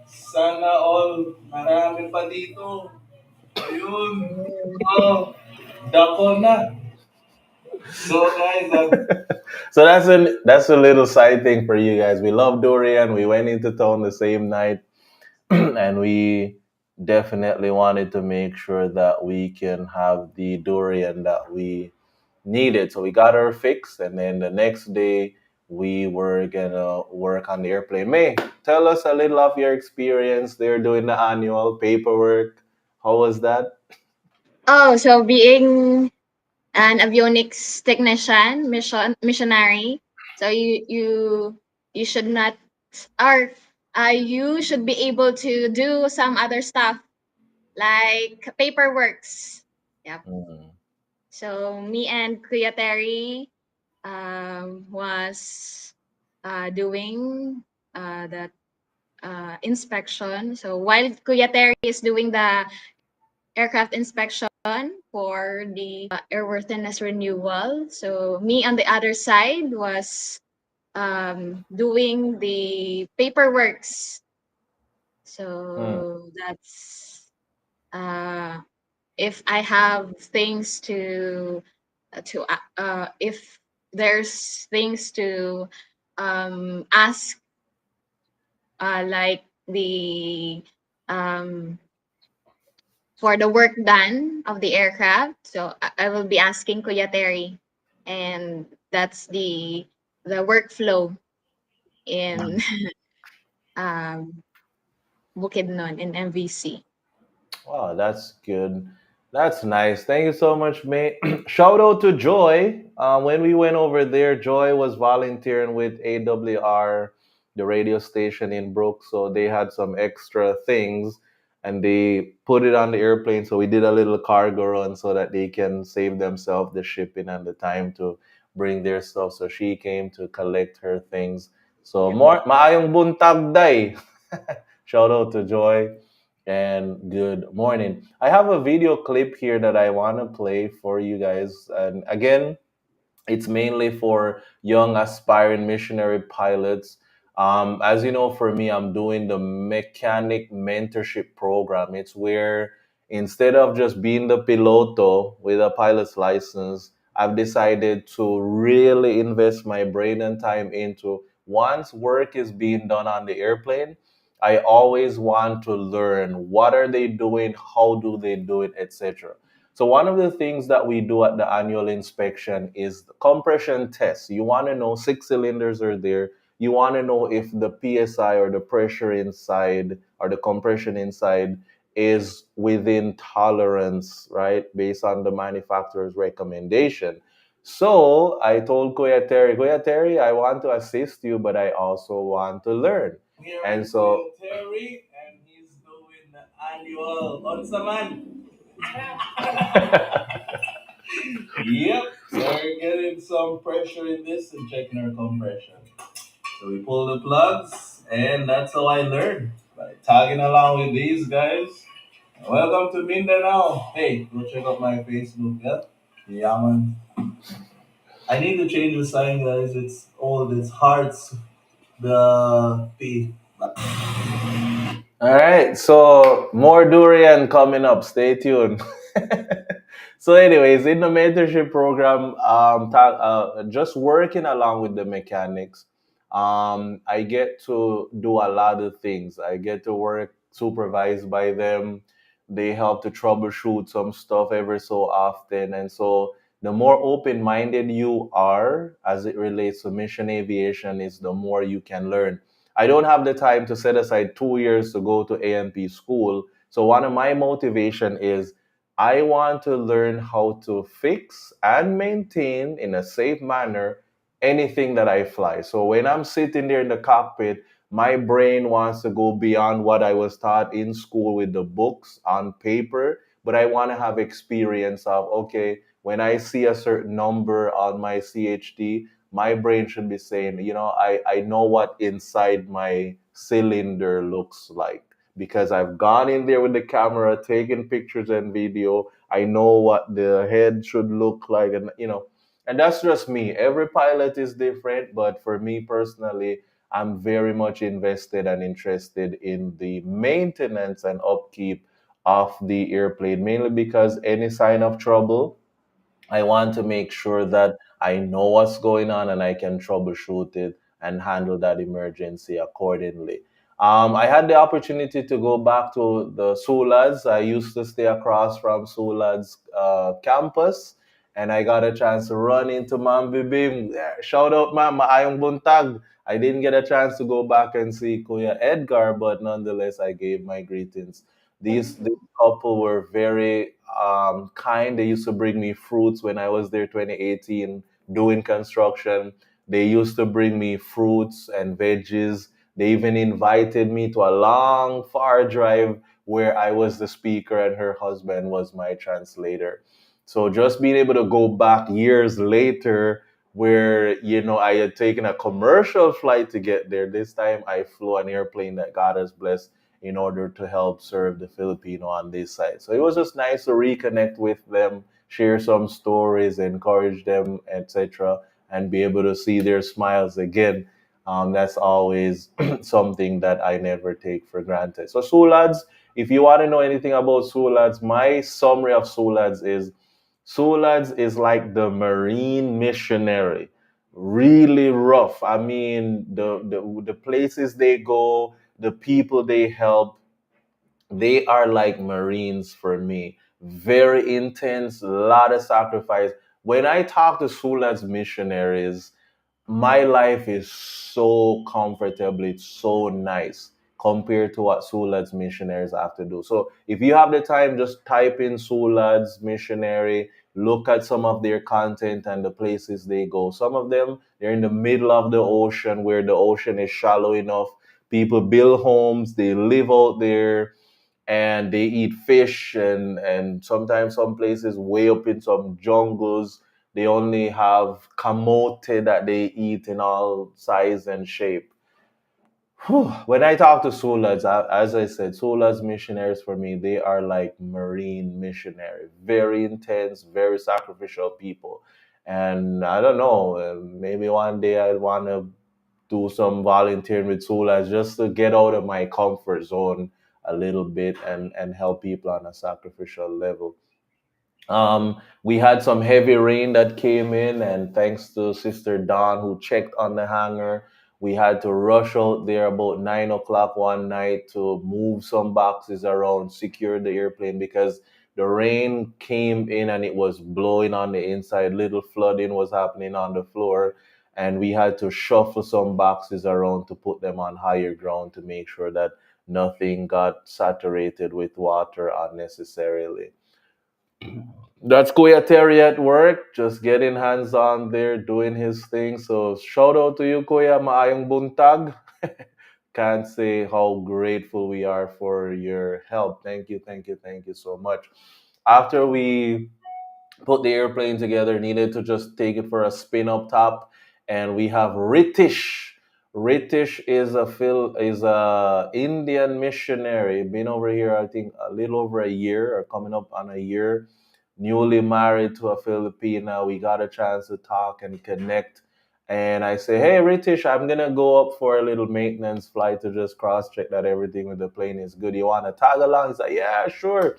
sana all, marami pa dito. Ayun. Oh, dako na. So guys, so that's a little side thing for you guys. We love durian. We went into town the same night, and we definitely wanted to make sure that we can have the durian that we needed. So we got our fix, and then the next day we were gonna work on the airplane. May, tell us a little of your experience there doing the annual paperwork. How was that? oh, so being an avionics technician, missionary, so you should not, or you should be able to do some other stuff like paperworks. Yep. Mm. So me and Kuya Terry was doing that inspection. So while Kuya Terry is doing the aircraft inspection for the airworthiness renewal, so me on the other side was doing the paperworks. Mm. So that's if I have things if there's things to ask, like the um, for the work done of the aircraft. So I will be asking Kuya Terry, and that's the workflow in um, Bukidnon in MVC. Wow, that's good. That's nice. Thank you so much, May. Shout out to Joy. When we went over there, Joy was volunteering with AWR the radio station in Brooks, so they had some extra things and they put it on the airplane. So we did a little cargo run so that they can save themselves the shipping and the time to bring their stuff. So she came to collect her things. So more maayong buntag day. Shout out to Joy and good morning. I have a video clip here that I want to play for you guys. And again, it's mainly for young aspiring missionary pilots. As you know, for me, I'm doing the mechanic mentorship program. It's where instead of just being the piloto with a pilot's license, I've decided to really invest my brain and time into once work is being done on the airplane. I always want to learn what are they doing, how do they do it, etc. So one of the things that we do at the annual inspection is the compression test. You want to know six cylinders are there. You want to know if the PSI or the pressure inside or the compression inside is within tolerance, right? Based on the manufacturer's recommendation. So I told Kuya Terry, I want to assist you, but I also want to learn. Here And is so Will Terry, and he's doing the annual Onsaman. Yep, so we're getting some pressure in this and checking our compression. So we pull the plugs, and that's how I learned by tagging along with these guys. Welcome to Mindanao. Hey, go check out my Facebook. Yeah, yeah, man. I need to change the sign, guys. It's old. It's hearts. The P. all right, so more durian coming up. Stay tuned. So, anyways, in the mentorship program, just working along with the mechanics, I get to do a lot of things. I get to work supervised by them. They help to troubleshoot some stuff every so often, and so the more open-minded you are as it relates to mission aviation, is the more you can learn. I don't have the time to set aside 2 years to go to AMP school. So one of my motivation is I want to learn how to fix and maintain in a safe manner anything that I fly. So when I'm sitting there in the cockpit, my brain wants to go beyond what I was taught in school with the books on paper, but I want to have experience of okay, when I see a certain number on my CHD, my brain should be saying, I know what inside my cylinder looks like because I've gone in there with the camera, taken pictures and video. I know what the head should look like, and that's just me. Every pilot is different, but for me personally, I'm very much invested and interested in the maintenance and upkeep of the airplane, mainly because any sign of trouble, I want to make sure that I know what's going on and I can troubleshoot it and handle that emergency accordingly. I had the opportunity to go back to the Sulads. I used to stay across from Sulads campus, and I got a chance to run into Mam Bibim. Shout out, Mam, Maayong Buntag. I didn't get a chance to go back and see Kuya Edgar, but nonetheless, I gave my greetings. These couple were very kind. They used to bring me fruits when I was there 2018 doing construction. They used to bring me fruits and veggies. They even invited me to a long, far drive where I was the speaker and her husband was my translator. So just being able to go back years later where, I had taken a commercial flight to get there. This time I flew an airplane that God has blessed in order to help serve the Filipino on this side. So it was just nice to reconnect with them, share some stories, encourage them, etc., and be able to see their smiles again. That's always something that I never take for granted. So Sulads, if you want to know anything about Sulads, my summary of Sulads is like the Marine missionary, really rough. I mean, the places they go, the people they help, they are like Marines for me. Very intense, a lot of sacrifice. When I talk to Sulads missionaries, my life is so comfortable. It's so nice compared to what Sulad's missionaries have to do. So if you have the time, just type in Sulad's missionary, look at some of their content and the places they go. Some of them, they're in the middle of the ocean where the ocean is shallow enough. People build homes, they live out there, and they eat fish, and sometimes some places way up in some jungles, they only have kamote that they eat in all size and shape. Whew. When I talk to Solas, as I said, Solas missionaries for me, they are like marine missionary, very intense, very sacrificial people. And I don't know, maybe one day I want to do some volunteering with Solas just to get out of my comfort zone a little bit and help people on a sacrificial level. We had some heavy rain that came in, and thanks to Sister Dawn who checked on the hangar, we had to rush out there about 9 o'clock one night to move some boxes around, secure the airplane because the rain came in and it was blowing on the inside. Little flooding was happening on the floor, and we had to shuffle some boxes around to put them on higher ground to make sure that nothing got saturated with water unnecessarily. That's Kuya Terry at work, just getting hands on there, doing his thing. So shout out to you, Kuya. Maayong buntag. Can't say how grateful we are for your help. Thank you, thank you, thank you so much. After we put the airplane together, needed to just take it for a spin up top, and we have Ritish. Ritish is a Indian missionary. Been over here, I think, a little over a year or coming up on a year. Newly married to a Filipina. We got a chance to talk and connect. And I say, hey, Ritish, I'm gonna go up for a little maintenance flight to just cross check that everything with the plane is good. You wanna tag along? He's like, yeah, sure.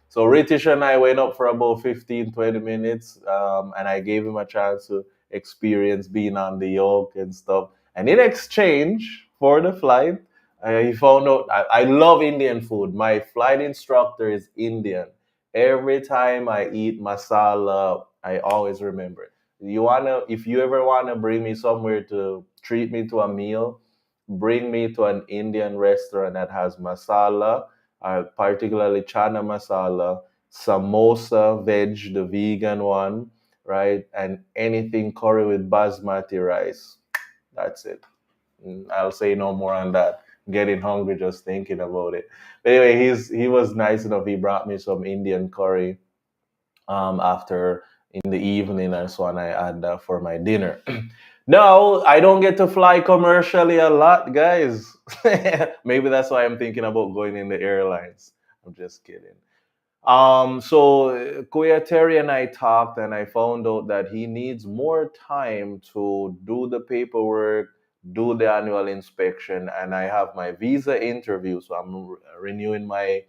So Ritish and I went up for about 15, 20 minutes, and I gave him a chance to experience being on the yoke and stuff. And in exchange for the flight, he found out I love Indian food. My flight instructor is Indian. Every time I eat masala, I always remember it. If you ever wanna bring me somewhere to treat me to a meal, bring me to an Indian restaurant that has masala, particularly chana masala, samosa veg, the vegan one, right? And anything curry with basmati rice. That's it. I'll say no more on that. Getting hungry just thinking about it. But anyway, he was nice enough. He brought me some Indian curry after in the evening, and so on. I had that for my dinner. No, I don't get to fly commercially a lot, guys. Maybe that's why I'm thinking about going in the airlines. I'm just kidding. So Kuya Terry and I talked, and I found out that he needs more time to do the paperwork, do the annual inspection, and I have my visa interview. So I'm renewing my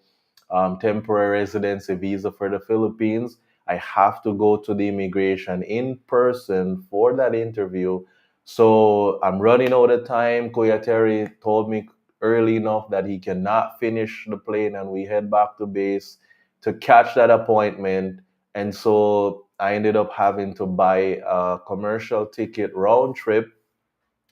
temporary residency visa for the Philippines. I have to go to the immigration in person for that interview. So I'm running out of time. Kuya Terry told me early enough that he cannot finish the plane, and we head back to base to catch that appointment. And so I ended up having to buy a commercial ticket round trip,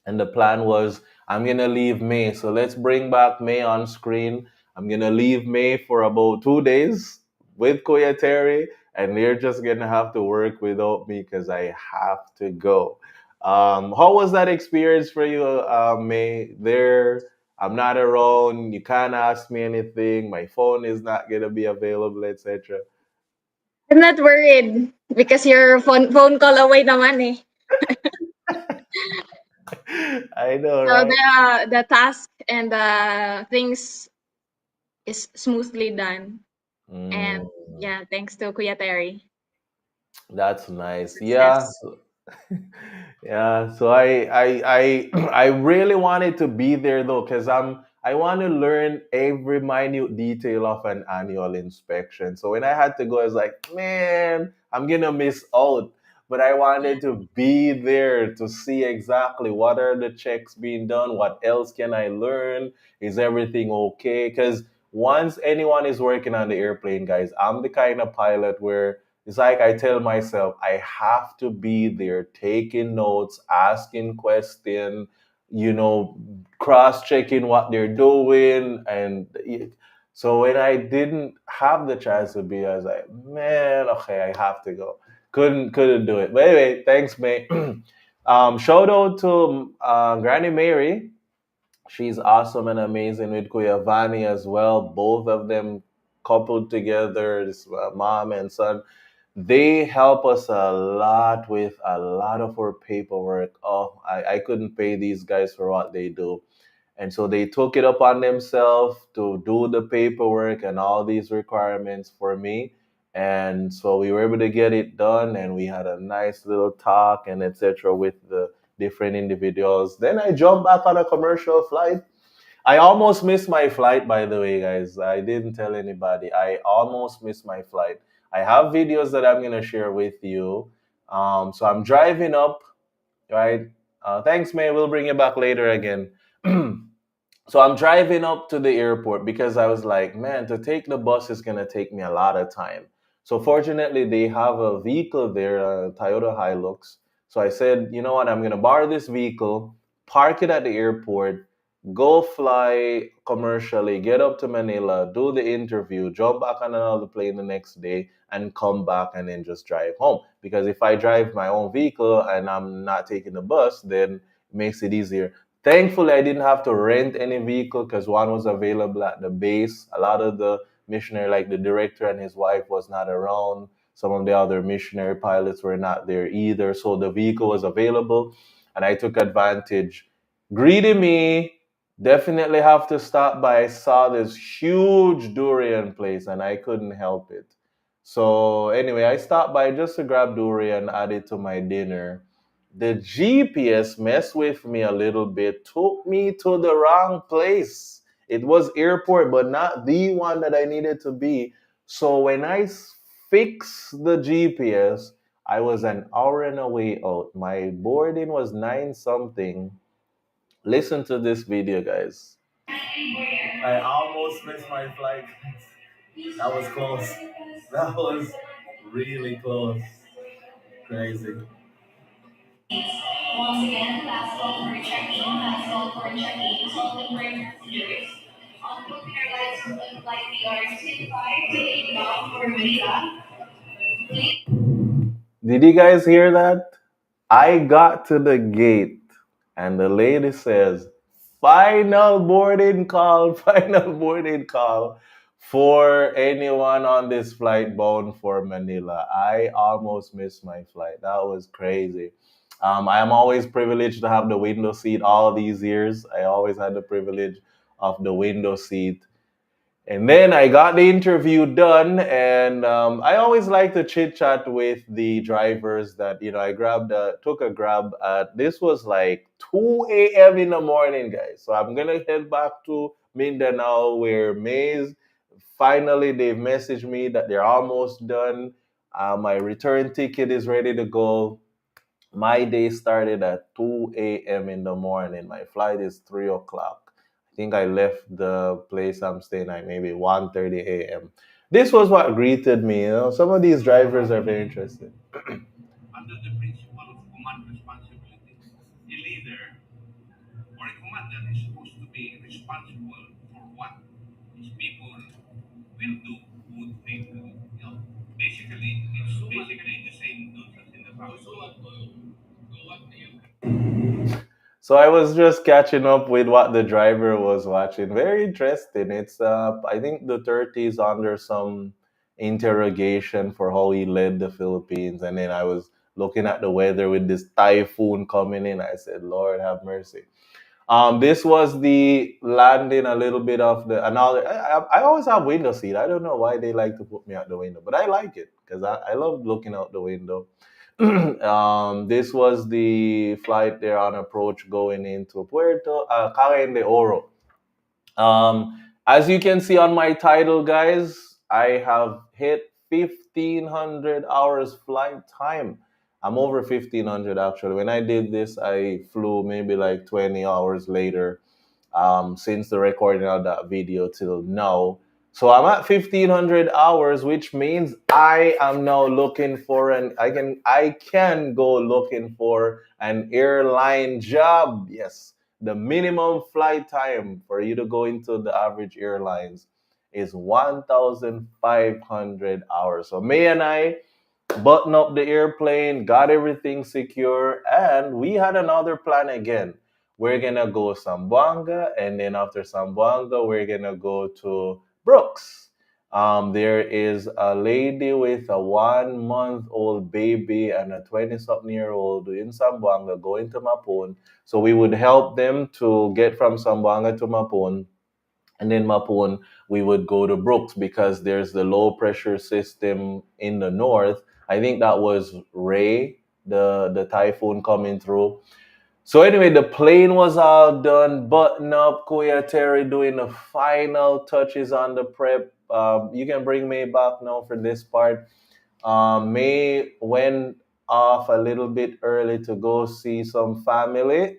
and the plan was I'm gonna leave May. So let's bring back May on screen. I'm gonna leave May for about 2 days with Koya Terry, and they're just gonna have to work without me because I have to go. How was that experience for you, May? There, I'm not around. You can't ask me anything. My phone is not gonna be available, etc. I'm not worried because your phone call away naman eh. I know, So right? the task and the things is smoothly done. And Mm. yeah, thanks to Kuya Terry. That's nice. Yeah. Success. Yeah. So I I really wanted to be there though, because I want to learn every minute detail of an annual inspection. So when I had to go, I was like, man, I'm gonna miss out. But I Yeah. wanted to be there to see exactly what are the checks being done, what else can I learn? Is everything okay? Because once anyone is working on the airplane, guys, I'm the kind of pilot where it's like I tell myself I have to be there taking notes, asking questions, you know, cross checking what they're doing. And so when I didn't have the chance to be, I was like, man, okay, I have to go. Couldn't do it. But anyway, thanks, mate. Shout out to Granny Mary. She's awesome and amazing with Kuyavani as well. Both of them coupled together, this mom and son. They help us a lot with a lot of our paperwork. Oh, I couldn't pay these guys for what they do. And so they took it upon themselves to do the paperwork and all these requirements for me. And so we were able to get it done, and we had a nice little talk and etc. with the different individuals. Then I jumped back on a commercial flight. I almost missed my flight, by the way, guys. I didn't tell anybody. I almost missed my flight. I have videos that I'm gonna share with you. So I'm driving up, right? Thanks, man. We'll bring you back later again. So I'm driving up to the airport because I was like, man, to take the bus is gonna take me a lot of time. So fortunately, they have a vehicle there, a Toyota Hilux. So I said, you know what, I'm gonna borrow this vehicle, park it at the airport, go fly commercially, get up to Manila, do the interview, jump back on another plane the next day, and come back and then just drive home. Because if I drive my own vehicle and I'm not taking the bus, then it makes it easier. Thankfully, I didn't have to rent any vehicle because one was available at the base. A lot of the missionary, like the director and his wife, was not around. Some of the other missionary pilots were not there either. So the vehicle was available, and I took advantage. Greedy me, definitely have to stop by. I saw this huge durian place, and I couldn't help it. So anyway, I stopped by just to grab durian, add it to my dinner. The GPS messed with me a little bit, took me to the wrong place. It was airport, but not the one that I needed to be. So when I fixed the GPS, I was an hour and a way out. My boarding was nine something. Listen to this video, guys. I almost missed my flight. That was close. That was really close. Crazy. Once again, last call for checking, last call for checking, all the passengers. On booking airlines with flight BR25 to bound for Manila. Did you guys hear that? I got to the gate and the lady says, final boarding call, final boarding call for anyone on this flight bound for Manila. I almost missed my flight. That was crazy. I am always privileged to have the window seat all these years. I always had the privilege of the window seat. And then I got the interview done, and I always like to chit chat with the drivers. That I took a grab at. This was like 2 a.m. in the morning, guys. So I'm gonna head back to Mindanao, where Maze finally they've messaged me that they're almost done. My return ticket is ready to go. My day started at 2 a.m. in the morning. My flight is 3 o'clock. I think I left the place I'm staying at maybe 1:30 a.m. This was what greeted me. Some of these drivers are very interesting. Under the principle of command responsibility, a leader or a commander is supposed to be responsible for what his people will do, would they do. Basically the same dudes as in the past. So I was just catching up with what the driver was watching. Very interesting. It's I think Duterte is under some interrogation for how he led the Philippines, and then I was looking at the weather with this typhoon coming in. I said, Lord have mercy. This was the landing a little bit of the another. I always have window seat. I don't know why they like to put me out the window, but I like it because I love looking out the window. This was the flight there on approach going into Puerto Cagayan de Oro. As you can see on my title, guys, I have hit 1,500 hours flight time. I'm over 1,500 actually. When I did this, I flew maybe like 20 hours later since the recording of that video till now. So I'm at 1,500 hours, which means I am now looking for I can go looking for an airline job. Yes, the minimum flight time for you to go into the average airlines is 1,500 hours. So May and I button up the airplane, got everything secure, and we had another plan again. We're gonna go Sambuanga, and then after Sambuanga, we're gonna go to Brooks. There is a lady with a 1 month old baby and a 20 something year old in Sambuanga going to Mapon. So we would help them to get from Sambuanga to Mapon, and then Mapon, we would go to Brooks because there's the low pressure system in the north. I think that was Ray, the typhoon coming through. So anyway, the plane was all done, button up. Kuya Terry doing the final touches on the prep. You can bring me back now for this part. May went off a little bit early to go see some family,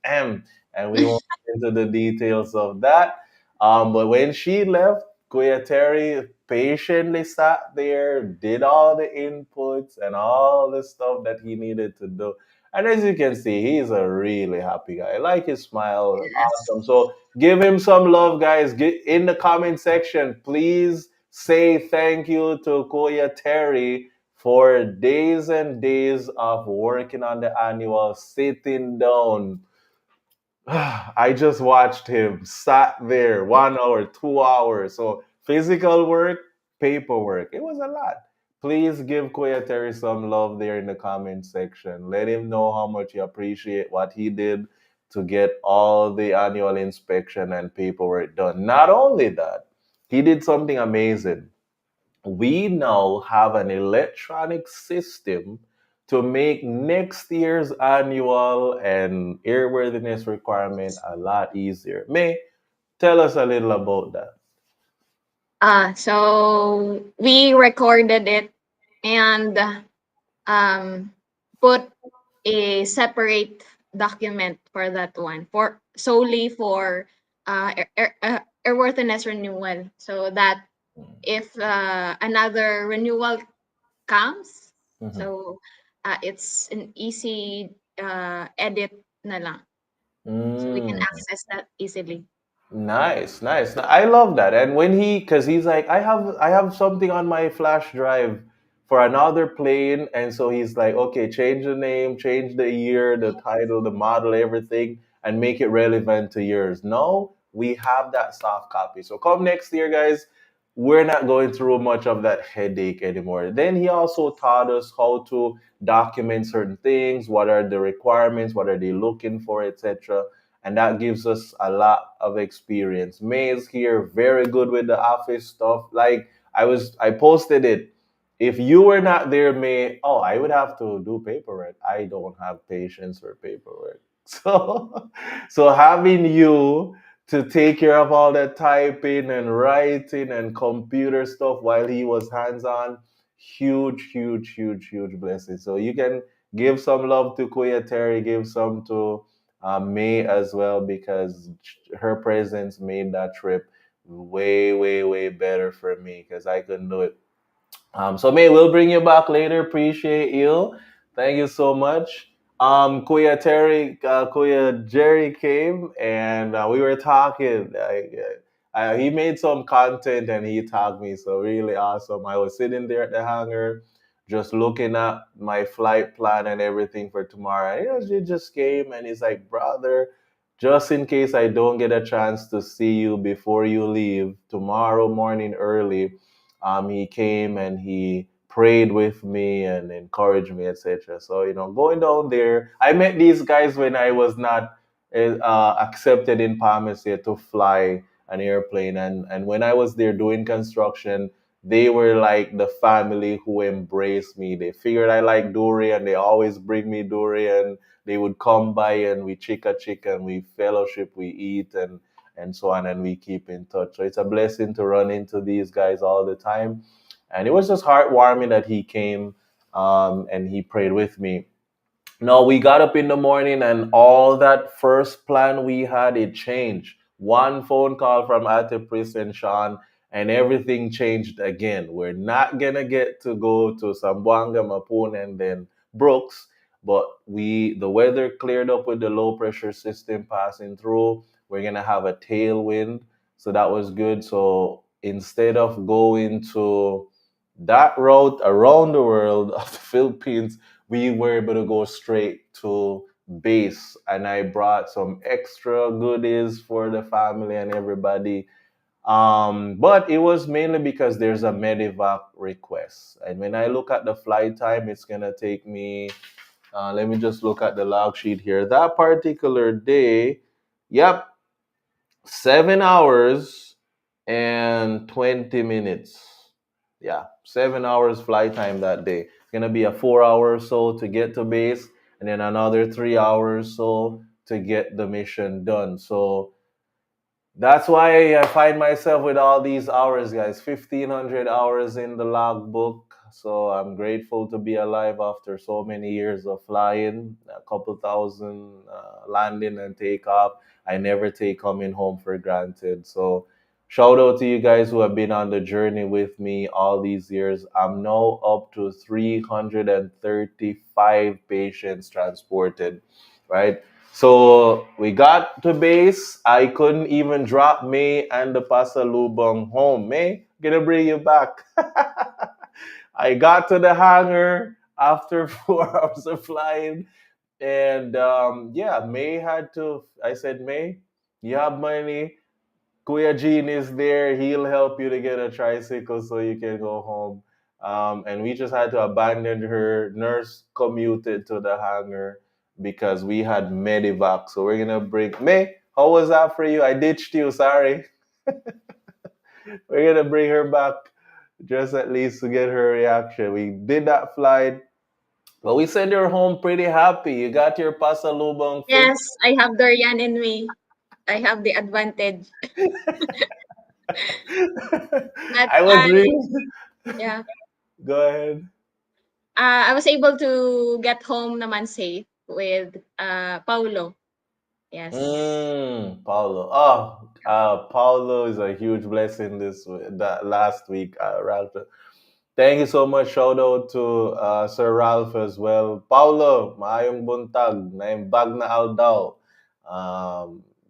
and we won't get into the details of that. But when she left, Kuya Terry patiently sat there, did all the inputs and all the stuff that he needed to do. And as you can see, he's a really happy guy. I like his smile. Yes. Awesome. So give him some love, guys. Get in the comment section. Please say thank you to Koya Terry for days and days of working on the annual, sitting down. I just watched him sat there 1 hour, 2 hours. So physical work, paperwork. It was a lot. Please give Koya Terry some love there in the comment section. Let him know how much you appreciate what he did to get all the annual inspection and paperwork done. Not only that, he did something amazing. We now have an electronic system to make next year's annual and airworthiness requirement a lot easier. May, tell us a little about that. So we recorded it and um, put a separate document for that one for solely for airworthiness renewal, so that if another renewal comes, Mhm. so it's an easy edit na lang, so we can Mm. access that easily. Nice, nice. I love that. And when because he's like, I have something on my flash drive for another plane, and so he's like, okay, change the name, change the year, the title, the model, everything, and make it relevant to yours. No, we have that soft copy. So come next year, guys, we're not going through much of that headache anymore. Then he also taught us how to document certain things, what are the requirements, what are they looking for, etc, and that gives us a lot of experience. May is here, very good with the office stuff. Like I posted it. If you were not there, May, oh, I would have to do paperwork. I don't have patience for paperwork. So, so having you to take care of all that typing and writing and computer stuff while he was hands on, huge, huge, huge, huge blessing. So you can give some love to Kuya Terry, give some to May as well, because her presence made that trip way, way, way better for me because I couldn't do it. So May, we'll bring you back later. Appreciate you. Thank you so much. Kuya Jerry came and we were talking. He made some content and he tagged me. So really awesome. I was sitting there at the hangar, just looking at my flight plan and everything for tomorrow. He just came and he's like, brother, just in case I don't get a chance to see you before you leave tomorrow morning early, he came and he prayed with me and encouraged me, etc. So going down there, I met these guys when I was not accepted in Palmacia to fly an airplane, and when I was there doing construction, they were like the family who embraced me. They figured I like durian. They always bring me durian. They would come by and we chicken, we fellowship, we eat, and so on, and we keep in touch. So it's a blessing to run into these guys all the time. And it was just heartwarming that he came and he prayed with me. No, we got up in the morning and all that first plan we had, it changed. One phone call from Atipris and Sean, and everything changed again. We're not gonna get to go to Sambuanga, Mapun, and then Brooks. but the weather cleared up with the low pressure system passing through. We're gonna have a tailwind, so that was good. So instead of going to that route around the world of the Philippines, we were able to go straight to base, and I brought some extra goodies for the family and everybody. But it was mainly because there's a medevac request, and when I look at the flight time, it's gonna take me. Let me just look at the log sheet here. That particular day, yep, 7 hours and 20 minutes. Yeah, 7 hours flight time that day. It's gonna be a 4 hour or so to get to base, and then another 3 hours so to get the mission done. So that's why I find myself with all these hours, guys. 1,500 hours in the logbook. So I'm grateful to be alive after so many years of flying, a couple thousand landing and takeoff. I never take coming home for granted. So shout out to you guys who have been on the journey with me all these years. I'm now up to 335 patients transported, right? So we got to base. I couldn't even drop May and the Pasalubong home. May, gonna bring you back. I got to the hangar after 4 hours of flying, and yeah, May had to. I said, May, you have money. Kuya Gene is there. He'll help you to get a tricycle so you can go home. And we just had to abandon her. Nurse commuted to the hangar because we had medevac. So we're gonna bring May. How was that for you? I ditched you. Sorry. We're gonna bring her back just at least to get her reaction. We did that flight, but we sent her home pretty happy. You got your pasalubong fix. Yes, I have Dorian in me. I have the advantage. But I was really. yeah, Go ahead. I was able to get home naman safe with Paulo. Yes. Paulo. Oh, Paulo is a huge blessing that last week, Ralph. Thank you so much. Shout out to Sir Ralph as well. Paulo, maayong buntag, naimbag na aldaw.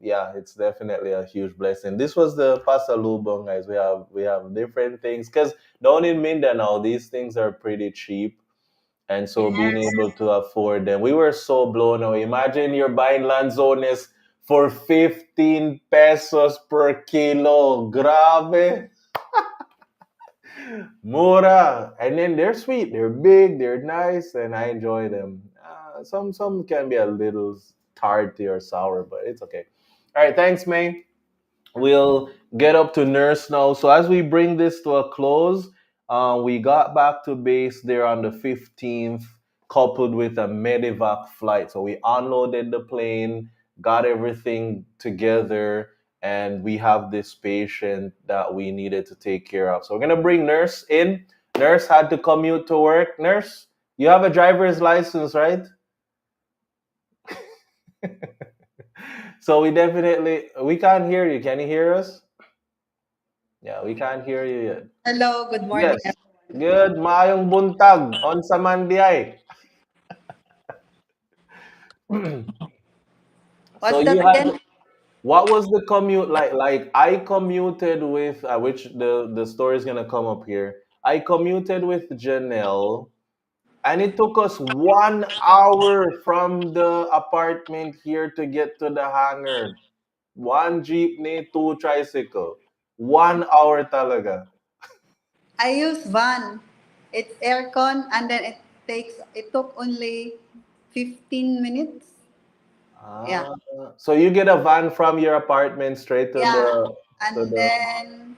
Yeah, it's definitely a huge blessing. This was the pasalubong, guys. We have different things because down in Mindanao, these things are pretty cheap, and so being Yes. able to afford them, we were so blown away. Imagine you're buying lanzones for 15 pesos per kilo. Grabe. Mura. And then they're sweet, they're big, they're nice, and I enjoy them. Some can be a little tarty or sour, but it's okay. All right, thanks, May. We'll get up to nurse now. So as we bring this to a close, we got back to base there on the 15th, coupled with a medevac flight. So we unloaded the plane, got everything together, and we have this patient that we needed to take care of. So we're gonna bring nurse in. Nurse had to commute to work. Nurse, you have a driver's license, right? So we can't hear you. Can you hear us? Yeah, we can't hear you yet. Hello, good morning. Yes. Good. Maayong buntag. On sa Mandiay. So What's you that had, again? what was the commute like? Like I commuted with, which the story is gonna come up here. I commuted with Janelle, and it took us 1 hour from the apartment here to get to the hangar. One jeepney, two tricycle. 1 hour talaga. I use van. It's aircon and then it took only 15 minutes. Yeah. Ah, so you get a van from your apartment straight to Yeah. to And the. then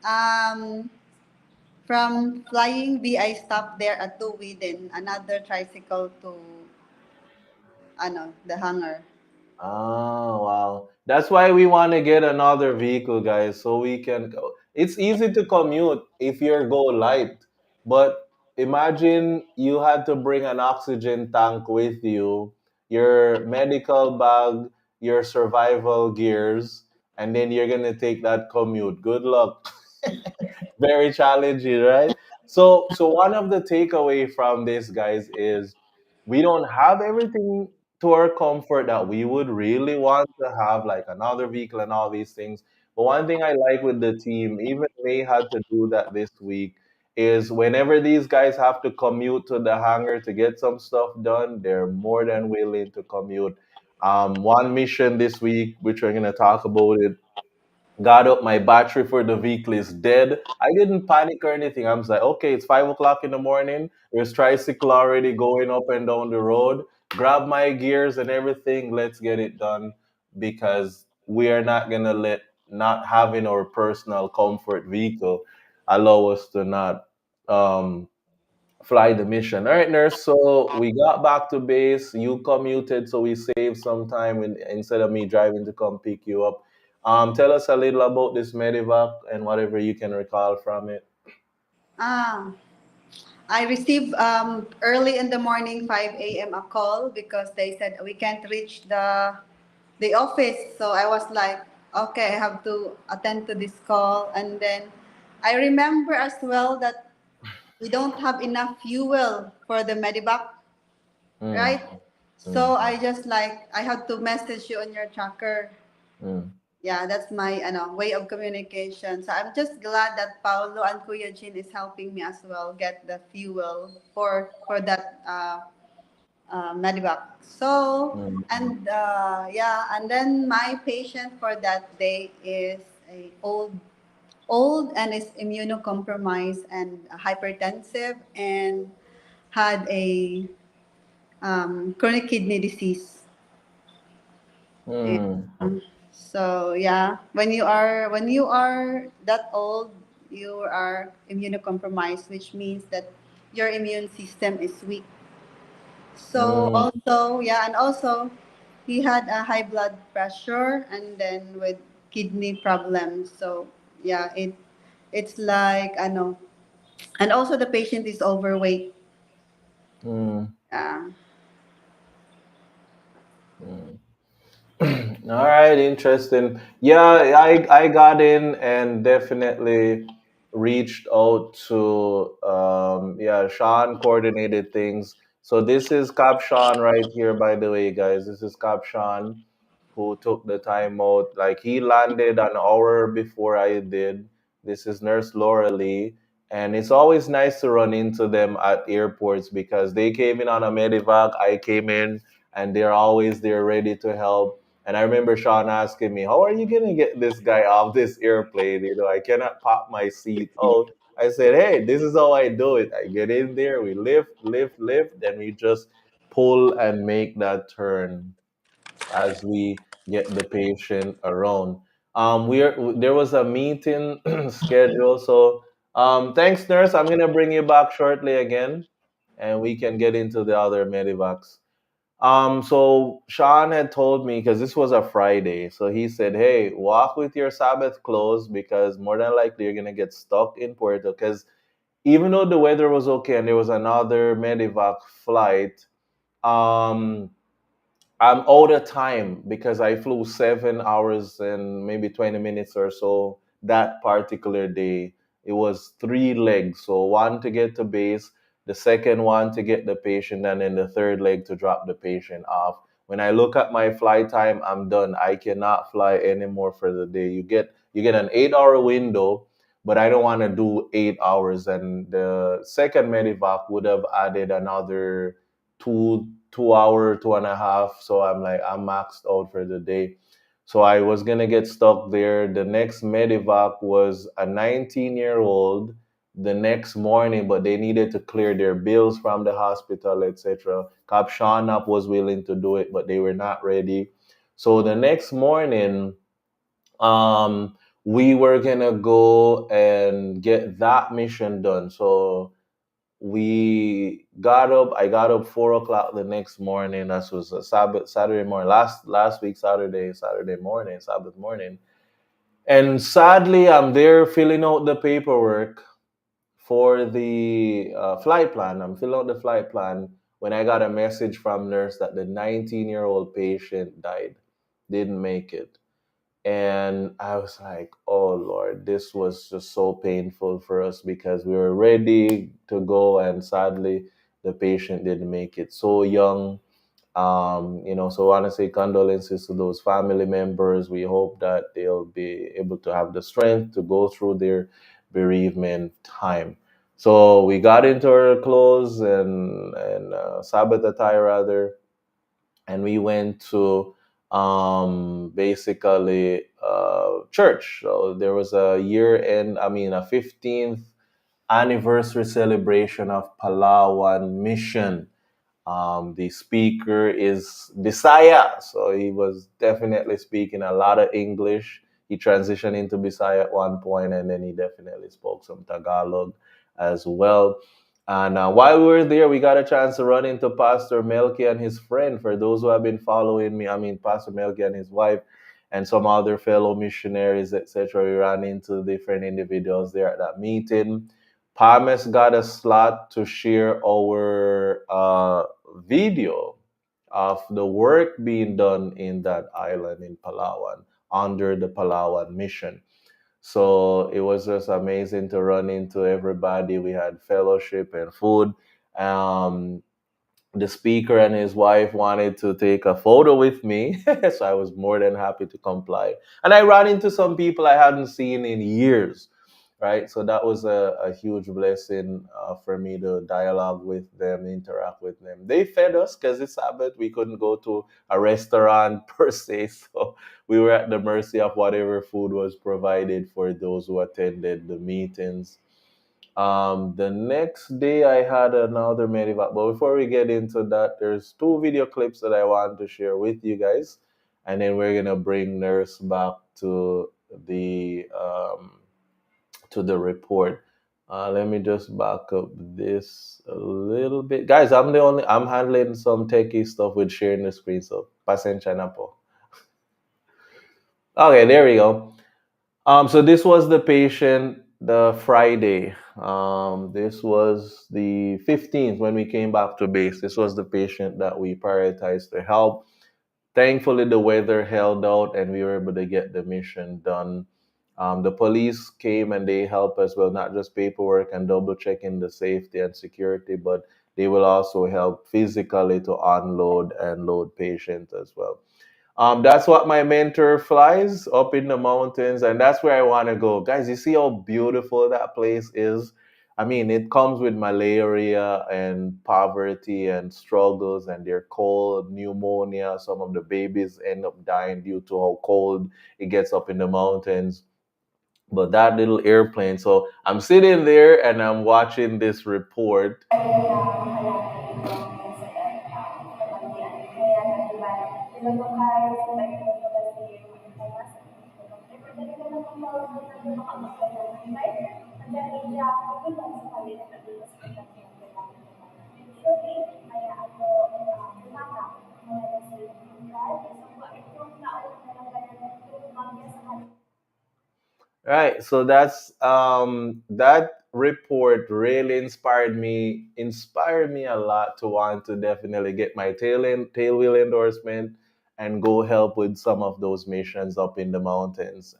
um from Flying V I stopped there at Tuwi, then another tricycle to the hangar. Oh, wow. That's why we want to get another vehicle, guys, so we can go. It's easy to commute if you're go light, but imagine you had to bring an oxygen tank with you, your medical bag, your survival gears, and then you're gonna take that commute. Good luck. Very challenging, right? So one of the takeaway from this, guys, is we don't have everything to our comfort that we would really want to have, like another vehicle and all these things. But one thing I like with the team, even they had to do that this week, is whenever these guys have to commute to the hangar to get some stuff done, they're more than willing to commute. One mission this week, which we're gonna talk about it, got up, my battery for the vehicle is dead. I didn't panic or anything. I was like, okay, it's 5 o'clock in the morning. There's tricycle already going up and down the road. Grab my gears and everything. Let's get it done because we are not gonna let not having our personal comfort vehicle allow us to not um fly the mission. All right, nurse. So we got back to base. You commuted, so we saved some time instead of me driving to come pick you up. Tell us a little about this medevac and whatever you can recall from it. Ah, I received early in the morning, 5 a.m. a call because they said we can't reach the office. So I was like, okay, I have to attend to this call. And then I remember as well that we don't have enough fuel for the medevac, Mm, right? So mm, I just like I have to message you on your tracker. mm, Yeah, that's my way of communication. So I'm just glad that Paulo and Kuya Jin is helping me as well get the fuel for that medevac. So mm, and yeah, and then my patient for that day is a old and is immunocompromised and hypertensive and had a chronic kidney disease. mm, So yeah, when you are that old, you are immunocompromised, which means that your immune system is weak. So mm, also yeah, and also he had a high blood pressure and then with kidney problems. So yeah, it's like I know, and also the patient is overweight. mm, Uh, mm. All right, interesting. Yeah, I got in and definitely reached out to yeah, Sean coordinated things. So this is Cap Sean right here, by the way, guys. This is Cap Sean who took the time out. Like he landed an hour before I did. This is Nurse Laura Lee. And it's always nice to run into them at airports because they came in on a medevac. I came in and they're always there ready to help. And I remember Sean asking me, "How are you gonna get this guy off this airplane? You know, I cannot pop my seat out." I said, "Hey, this is how I do it. I get in there, we lift, lift, lift, then we just pull and make that turn as we get the patient around." There was a meeting scheduled, so thanks, nurse. I'm gonna bring you back shortly again, and we can get into the other medivacs. So Sean had told me because this was a Friday, so he said, "Hey, walk with your Sabbath clothes because more than likely you're gonna get stuck in Puerto." Because even though the weather was okay and there was another medevac flight, um, I'm out of time because I flew 7 hours and maybe 20 minutes or so that particular day. It was three legs. So one to get to base, the second one to get the patient, and then the third leg to drop the patient off. When I look at my flight time, I'm done. I cannot fly anymore for the day. You get an 8 hour window, but I don't want to do 8 hours. And the second medevac would have added another 2 hour, 2.5. So I'm like, I'm maxed out for the day. So I was gonna get stuck there. The next medevac was a 19-year-old the next morning, but they needed to clear their bills from the hospital, etc. Cop Shawnap was willing to do it, but they were not ready. So the next morning, we were gonna go and get that mission done. So we got up. I got up 4 o'clock the next morning. That was a Sabbath Saturday morning. Last week Saturday morning, Sabbath morning. And sadly, I'm there filling out the paperwork for the flight plan. I'm filling out the flight plan when I got a message from nurse that the 19-year-old patient died, didn't make it. And I was like, oh Lord, this was just so painful for us because we were ready to go. And sadly, the patient didn't make it. So young. So I want to say condolences to those family members. We hope that they'll be able to have the strength to go through their bereavement time. So we got into our clothes and Sabbath attire rather, and we went to basically church. So there was a year end, I mean a 15th anniversary celebration of Palawan Mission. The speaker is Bisaya, so he was definitely speaking a lot of English. He transitioned into Bisaya at one point, and then he definitely spoke some Tagalog as well. And while we were there, we got a chance to run into Pastor Melky and his friend. For those who have been following me, I mean Pastor Melky and his wife, and some other fellow missionaries, etc. We ran into different individuals there at that meeting. Palmes got a slot to share our video of the work being done in that island in Palawan under the Palawan mission. So it was just amazing to run into everybody. We had fellowship and food. Um, the speaker and his wife wanted to take a photo with me, so I was more than happy to comply. And I ran into some people I hadn't seen in years, right? So that was a huge blessing for me to dialogue with them, interact with them. They fed us because it's Sabbath. We couldn't go to a restaurant per se, so we were at the mercy of whatever food was provided for those who attended the meetings. The next day I had another medevac, but before we get into that, there's two video clips that I want to share with you guys, and then we're gonna bring Nurse back the um, to the report. Let me just back up this a little bit, guys. I'm handling some techie stuff with sharing the screen, so pasensya na po. Okay, there we go. So this was the patient the Friday. This was the 15th when we came back to base. This was the patient that we prioritized to help. Thankfully, the weather held out and we were able to get the mission done. The police came and they helped as well, not just paperwork and double checking the safety and security, but they will also help physically to unload and load patients as well. That's what my mentor flies up in the mountains, and that's where I want to go. Guys, you see how beautiful that place is? I mean, it comes with malaria and poverty and struggles, and they're cold, pneumonia. Some of the babies end up dying due to how cold it gets up in the mountains. But that little airplane, so I'm sitting there and I'm watching this report. Right. So that report really inspired me a lot to want to definitely get my tailwheel endorsement and go help with some of those missions up in the mountains.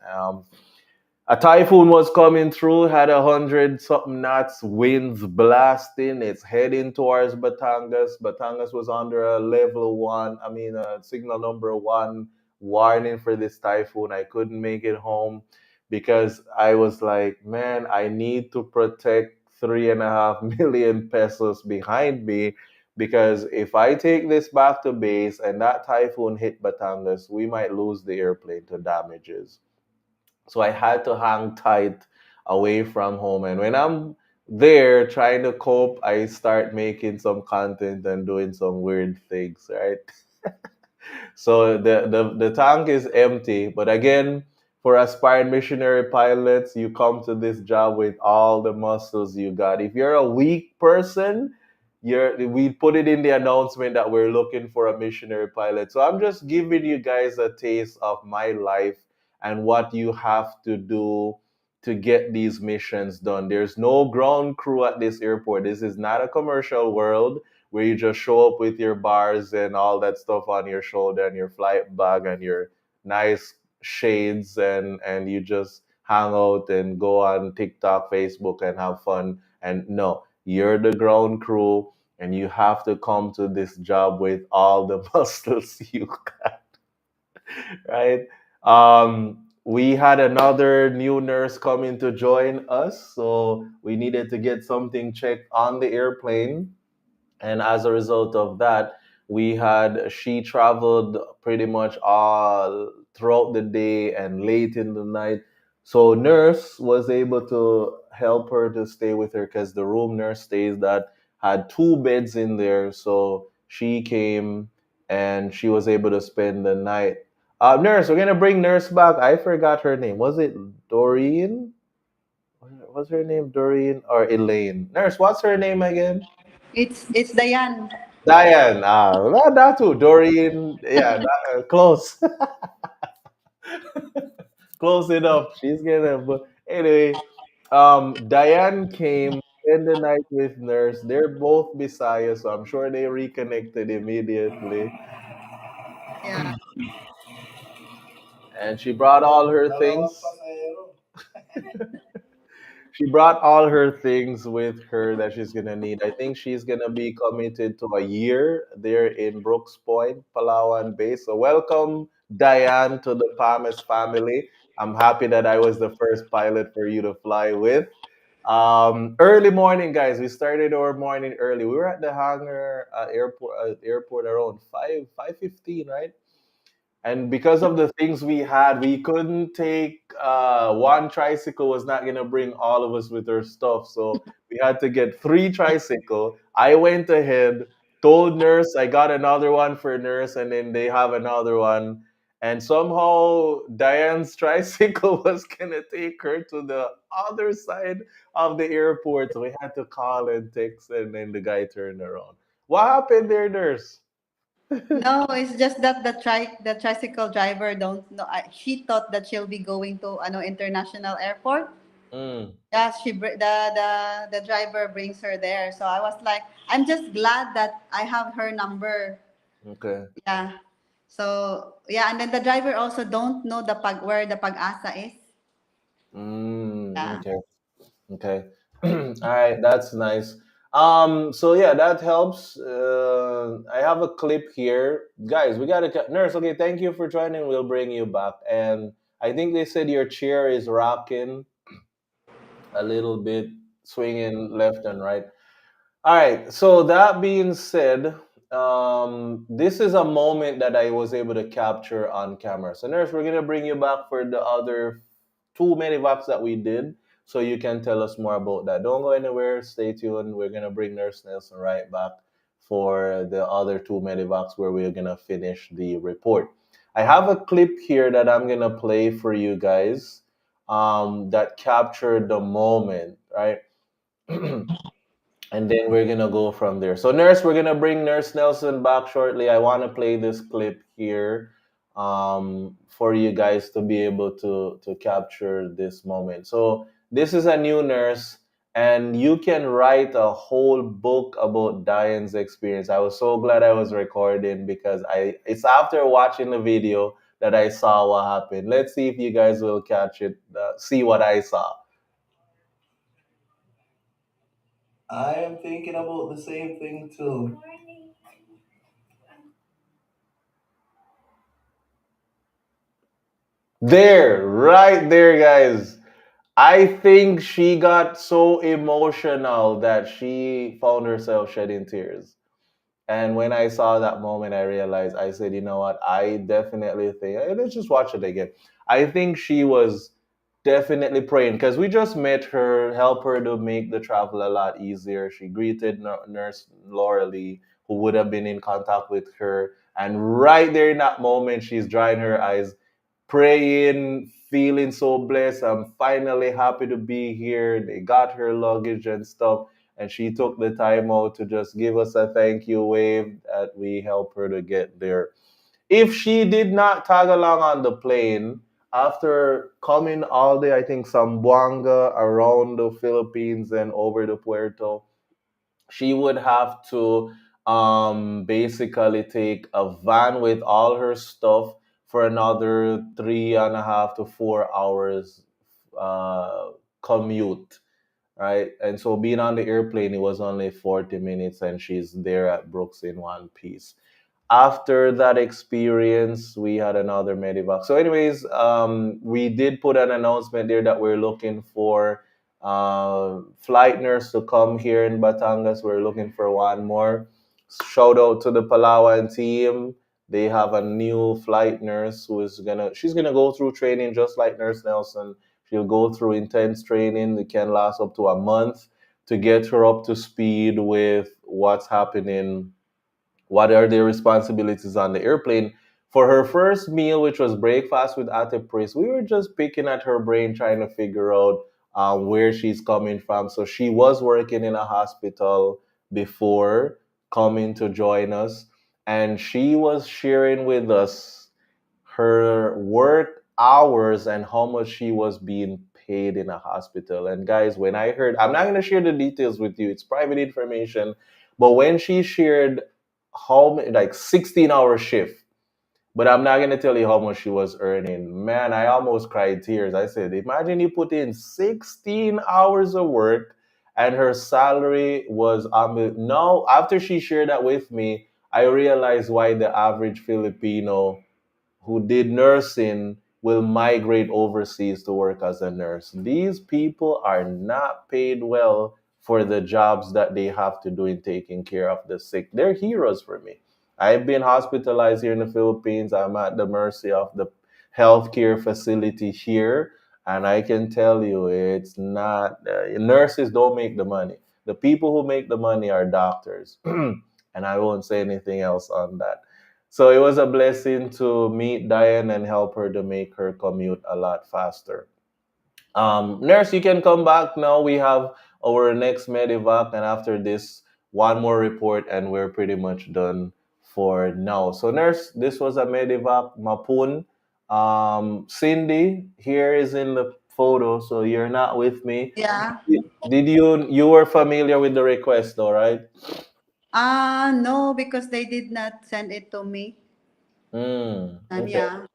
A typhoon was coming through, had 100 something knots, winds blasting. It's heading towards Batangas. Batangas was under a level one, I mean, signal number one warning for this typhoon. I couldn't make it home because I was like, man, I need to protect 3.5 million pesos behind me because if I take this back to base and that typhoon hit Batangas, we might lose the airplane to damages. So I had to hang tight away from home. And when I'm there trying to cope, I start making some content and doing some weird things, right? So the tank is empty, but again, for aspired missionary pilots, you come to this job with all the muscles you got. If you're a weak person, we put it in the announcement that we're looking for a missionary pilot. So I'm just giving you guys a taste of my life and what you have to do to get these missions done. There's no ground crew at this airport. This is not a commercial world where you just show up with your bars and all that stuff on your shoulder and your flight bag and your nice shades and you just hang out and go on TikTok, Facebook and have fun. And no, you're the ground crew and you have to come to this job with all the muscles you got, right? We had another new nurse coming to join us, so we needed to get something checked on the airplane, and as a result of that, she traveled pretty much all throughout the day and late in the night. So nurse was able to help her to stay with her because the room nurse stays that had two beds in there. So she came and she was able to spend the night. Nurse, we're gonna bring nurse back. I forgot her name. Was it Doreen? Was her name Doreen or Elaine? Nurse, what's her name again? It's Diane. Diane, that too. Doreen, yeah, close, close enough. She's gonna, but anyway, Diane came, spend the night with Nurse. They're both Bisaya, so I'm sure they reconnected immediately. Yeah. And she brought all her Dalawang things. pasahero. She brought all her things with her that she's gonna need. I think she's gonna be committed to a year there in Brooks Point, Palawan base. So welcome, Diane, to the Palmas family. I'm happy that I was the first pilot for you to fly with. Early morning, guys. We started our morning early. We were at the hangar airport around 5:15, right? And because of the things we had, we couldn't take one tricycle was not gonna bring all of us with our stuff. So we had to get three tricycle. I went ahead, told nurse I got another one for nurse, and then they have another one. And somehow Diane's tricycle was gonna take her to the other side of the airport. So we had to call and text, and then the guy turned around. What happened there, nurse? No, it's just that the tricycle driver don't know. She thought that she'll be going to international airport. Mm, Yeah, the driver brings her there. So I was like, I'm just glad that I have her number. okay. Yeah. So yeah, and then the driver also don't know where the Pag-asa is. Yeah. Okay. Okay. All right, that's nice. So yeah, that helps. I have a clip here. Guys, we got to nurse, okay, thank you for joining. We'll bring you back. And I think they said your chair is rocking a little bit, swinging left and right. All right. So that being said, this is a moment that I was able to capture on camera. So, nurse, we're gonna bring you back for the other two medivacs that we did, so you can tell us more about that. Don't go anywhere. Stay tuned. We're gonna bring Nurse Nelson right back for the other two medivacs where we're gonna finish the report. I have a clip here that I'm gonna play for you guys, that captured the moment, right? And then we're gonna go from there. So, nurse, we're gonna bring Nurse Nelson back shortly. I want to play this clip here, for you guys to be able to capture this moment. So, this is a new nurse, and you can write a whole book about Diane's experience. I was so glad I was recording because it's after watching the video that I saw what happened. Let's see if you guys will catch it, see what I saw. I am thinking about the same thing too. There, right there, guys. I think she got so emotional that she found herself shedding tears. And when I saw that moment, I realized, I said, you know what? I definitely think, let's just watch it again. I think she was definitely praying because we just met her, help her to make the travel a lot easier. She greeted Nurse Laura Lee, who would have been in contact with her. And right there in that moment, she's drying her eyes, praying, feeling so blessed. I'm finally happy to be here. They got her luggage and stuff, and she took the time out to just give us a thank you wave that we help her to get there. If she did not tag along on the plane, after coming all day, I think Zamboanga, around the Philippines and over to Puerto, she would have to basically take a van with all her stuff for another 3.5 to 4 hours commute. right? And so being on the airplane, it was only 40 minutes, and she's there at Brooks in one piece. After that experience, we had another medevac. So, anyways, we did put an announcement there that we're looking for flight nurse to come here in Batangas. We're looking for one more. Shout out to the Palawan team. They have a new flight nurse she's gonna go through training just like Nurse Nelson. She'll go through intense training that can last up to a month to get her up to speed with what's happening, what are their responsibilities on the airplane. For her first meal, which was breakfast with Ate Pris, we were just picking at her brain, trying to figure out where she's coming from. So she was working in a hospital before coming to join us, and she was sharing with us her work hours and how much she was being paid in a hospital. And guys, when I heard, I'm not going to share the details with you, it's private information, but when she shared how many, like 16-hour shift, but I'm not going to tell you how much she was earning. Man, I almost cried tears. I said, imagine you put in 16 hours of work and her salary was now after she shared that with me, I realized why the average Filipino who did nursing will migrate overseas to work as a nurse. These people are not paid well for the jobs that they have to do in taking care of the sick. They're heroes for me. I've been hospitalized here in the Philippines. I'm at the mercy of the healthcare facility here. And I can tell you, it's not, nurses don't make the money. The people who make the money are doctors. And I won't say anything else on that. So it was a blessing to meet Diane and help her to make her commute a lot faster. Nurse, you can come back now. We have our next medevac, and after this, one more report, and we're pretty much done for now. So, nurse, this was a medevac, Mapun. Cindy here is in the photo, so you're not with me. Yeah. Did you were familiar with the request, though, right? No, because they did not send it to me. Okay. Yeah.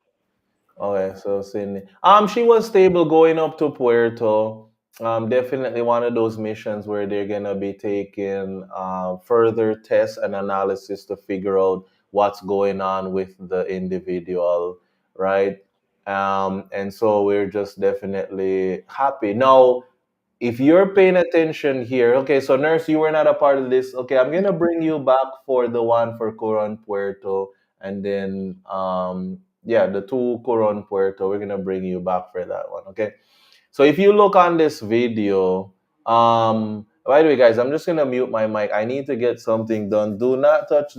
Okay, so Sydney. She was stable going up to Puerto. Definitely one of those missions where they're gonna be taking further tests and analysis to figure out what's going on with the individual, right? And so we're just definitely happy. Now, if you're paying attention here, okay, so nurse, you were not a part of this. Okay, I'm gonna bring you back for the one for Coron Puerto, and then yeah, the two Coron Puerto, we're gonna bring you back for that one. Okay. So if you look on this video, by the way, guys, I'm just gonna mute my mic. I need to get something done. Do not touch.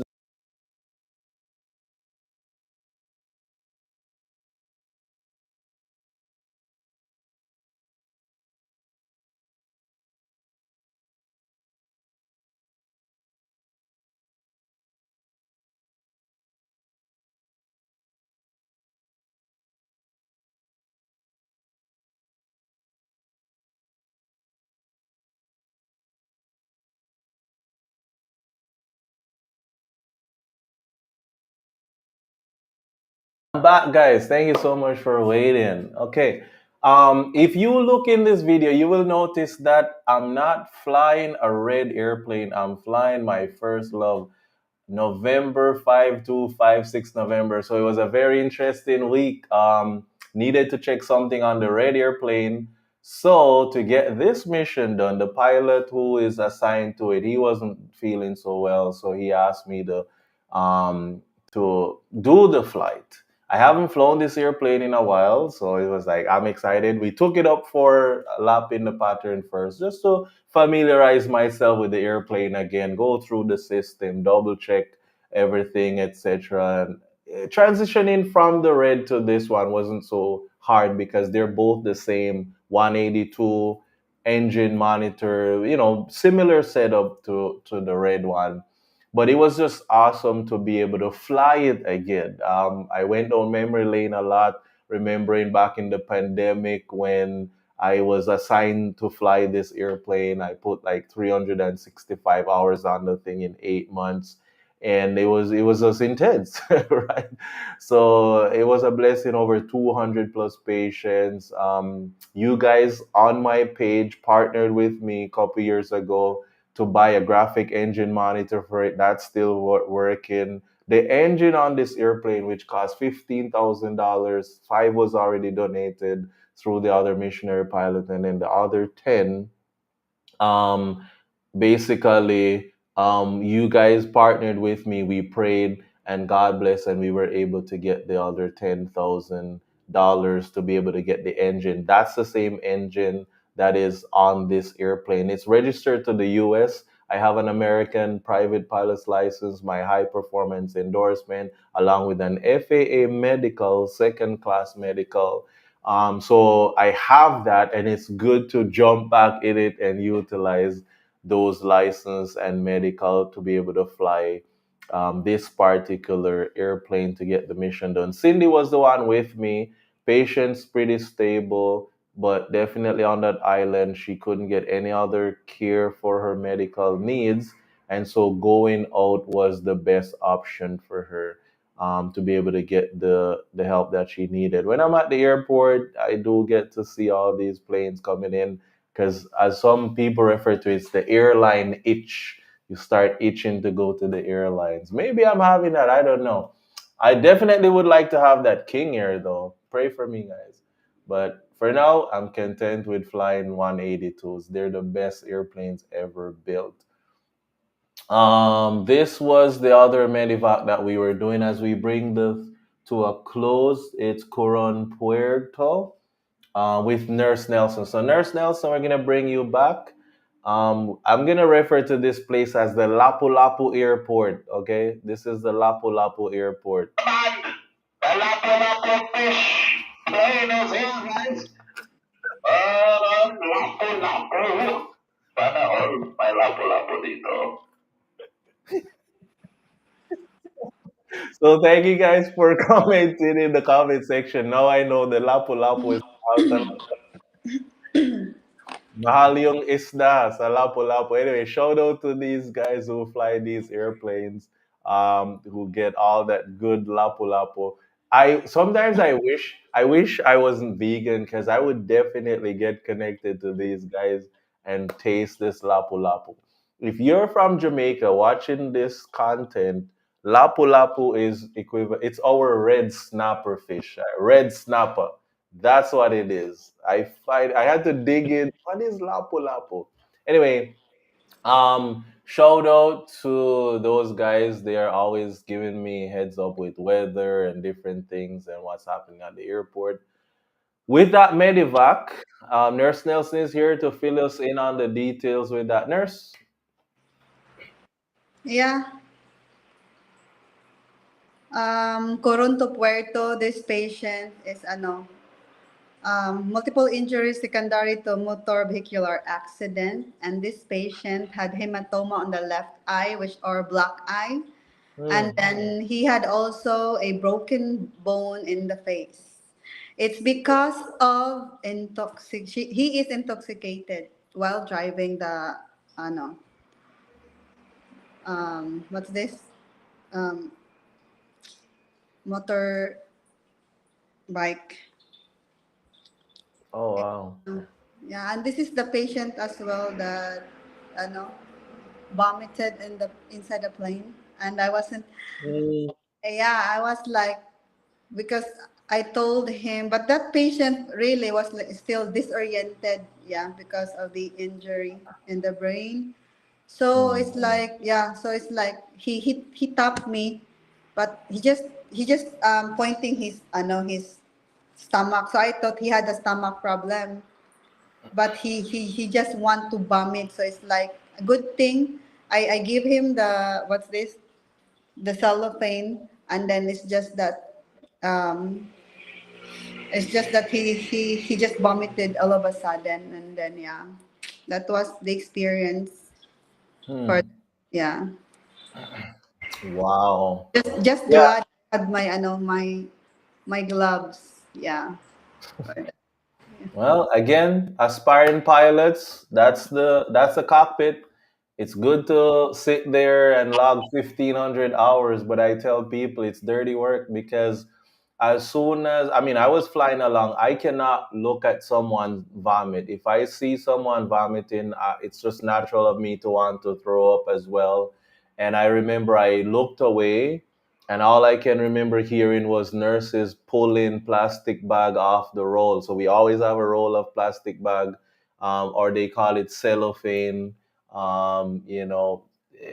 I'm back, guys. Thank you so much for waiting. Okay. If you look in this video, you will notice that I'm not flying a red airplane. I'm flying my first love, November 5 to 5 6 November. So it was a very interesting week. Needed to check something on the red airplane. So to get this mission done, the pilot who is assigned to it, he wasn't feeling so well. So he asked me to do the flight. I haven't flown this airplane in a while, so it was like I'm excited. We took it up for a lap in the pattern first, just to familiarize myself with the airplane again, go through the system, double check everything, etc. And transitioning from the red to this one wasn't so hard because they're both the same 182 engine monitor, similar setup to the red one. But it was just awesome to be able to fly it again. I went on memory lane a lot, remembering back in the pandemic when I was assigned to fly this airplane. I put like 365 hours on the thing in 8 months. and it was just intense, right? So it was a blessing. Over 200 plus patients. You guys on my page partnered with me a couple years ago to buy a graphic engine monitor for it. That's still working. The engine on this airplane, which cost $15,000, five was already donated through the other missionary pilot, and then the other 10, um, basically, you guys partnered with me. We prayed, and God bless, and we were able to get the other $10,000 to be able to get the engine. That's the same engine that is on this airplane. It's registered to the U.S. I have an American private pilot's license, my high performance endorsement, along with an FAA medical, second class medical. So I have that, and it's good to jump back in it and utilize those license and medical to be able to fly this particular airplane to get the mission done. Cindy was the one with me. Patient's pretty stable, but definitely on that island, she couldn't get any other care for her medical needs. And so going out was the best option for her, to be able to get the help that she needed. When I'm at the airport, I do get to see all these planes coming in because, as some people refer to it, it's the airline itch. You start itching to go to the airlines. Maybe I'm having that. I don't know. I definitely would like to have that King Air though. Pray for me, guys. But for now, I'm content with flying 182s. They're the best airplanes ever built. This was the other medevac that we were doing. As we bring this to a close, it's Coron Puerto, with Nurse Nelson. So, Nurse Nelson, we're gonna bring you back. I'm gonna refer to this place as the Lapu Lapu Airport. Okay, this is the Lapu Lapu Airport. The lapu-lapu fish plane is here, guys. Lapu-lapu. Sana all may lapu-lapu dito. So, thank you guys for commenting in the comment section. Now I know the Lapu Lapu is mahal yung isda sa Lapu-Lapu. Anyway, shout out to these guys who fly these airplanes, who get all that good Lapu-Lapu. I wish I wasn't vegan because I would definitely get connected to these guys and taste this Lapu-Lapu. If you're from Jamaica watching this content, Lapu-Lapu is equivalent. It's our red snapper fish, red snapper. That's what it is. I had to dig in. What is Lapu Lapu? Anyway, shout out to those guys. They are always giving me heads up with weather and different things and what's happening at the airport. With that medevac, Nurse Nelson is here to fill us in on the details with that. Nurse. Yeah. Coron to Puerto, this patient is multiple injuries secondary to motor vehicular accident, and this patient had hematoma on the left eye, which or black eye, and Hmm. then he had also a broken bone in the face. It's because of he is intoxicated while driving the ano what's this um, motor bike. Oh wow. Yeah, and this is the patient as well that ano vomited in the inside the plane, and I wasn't. Hmm. Yeah, I was like, because I told him, but that patient really was like still disoriented. Yeah, because of the injury in the brain. So Hmm. it's like, yeah, so it's like he tapped me, but he just pointing his his stomach. So I thought he had a stomach problem, but he just want to vomit. So it's like a good thing. I give him the what's this, the cellophane, and then um it's just that he just vomited all of a sudden, and then yeah, that was the experience for, Hmm. yeah, Wow. just Yeah. glad I had my my gloves, yeah. Well, again, aspiring pilots, that's the cockpit. It's good to sit there and log 1,500 hours, but I tell people it's dirty work because as soon as, I mean, I was flying along, I cannot look at someone vomit. If I see someone vomiting, it's just natural of me to want to throw up as well. And I remember I looked away, and all I can remember hearing was nurses pulling plastic bag off the roll. So we always have a roll of plastic bag, or they call it cellophane, you know,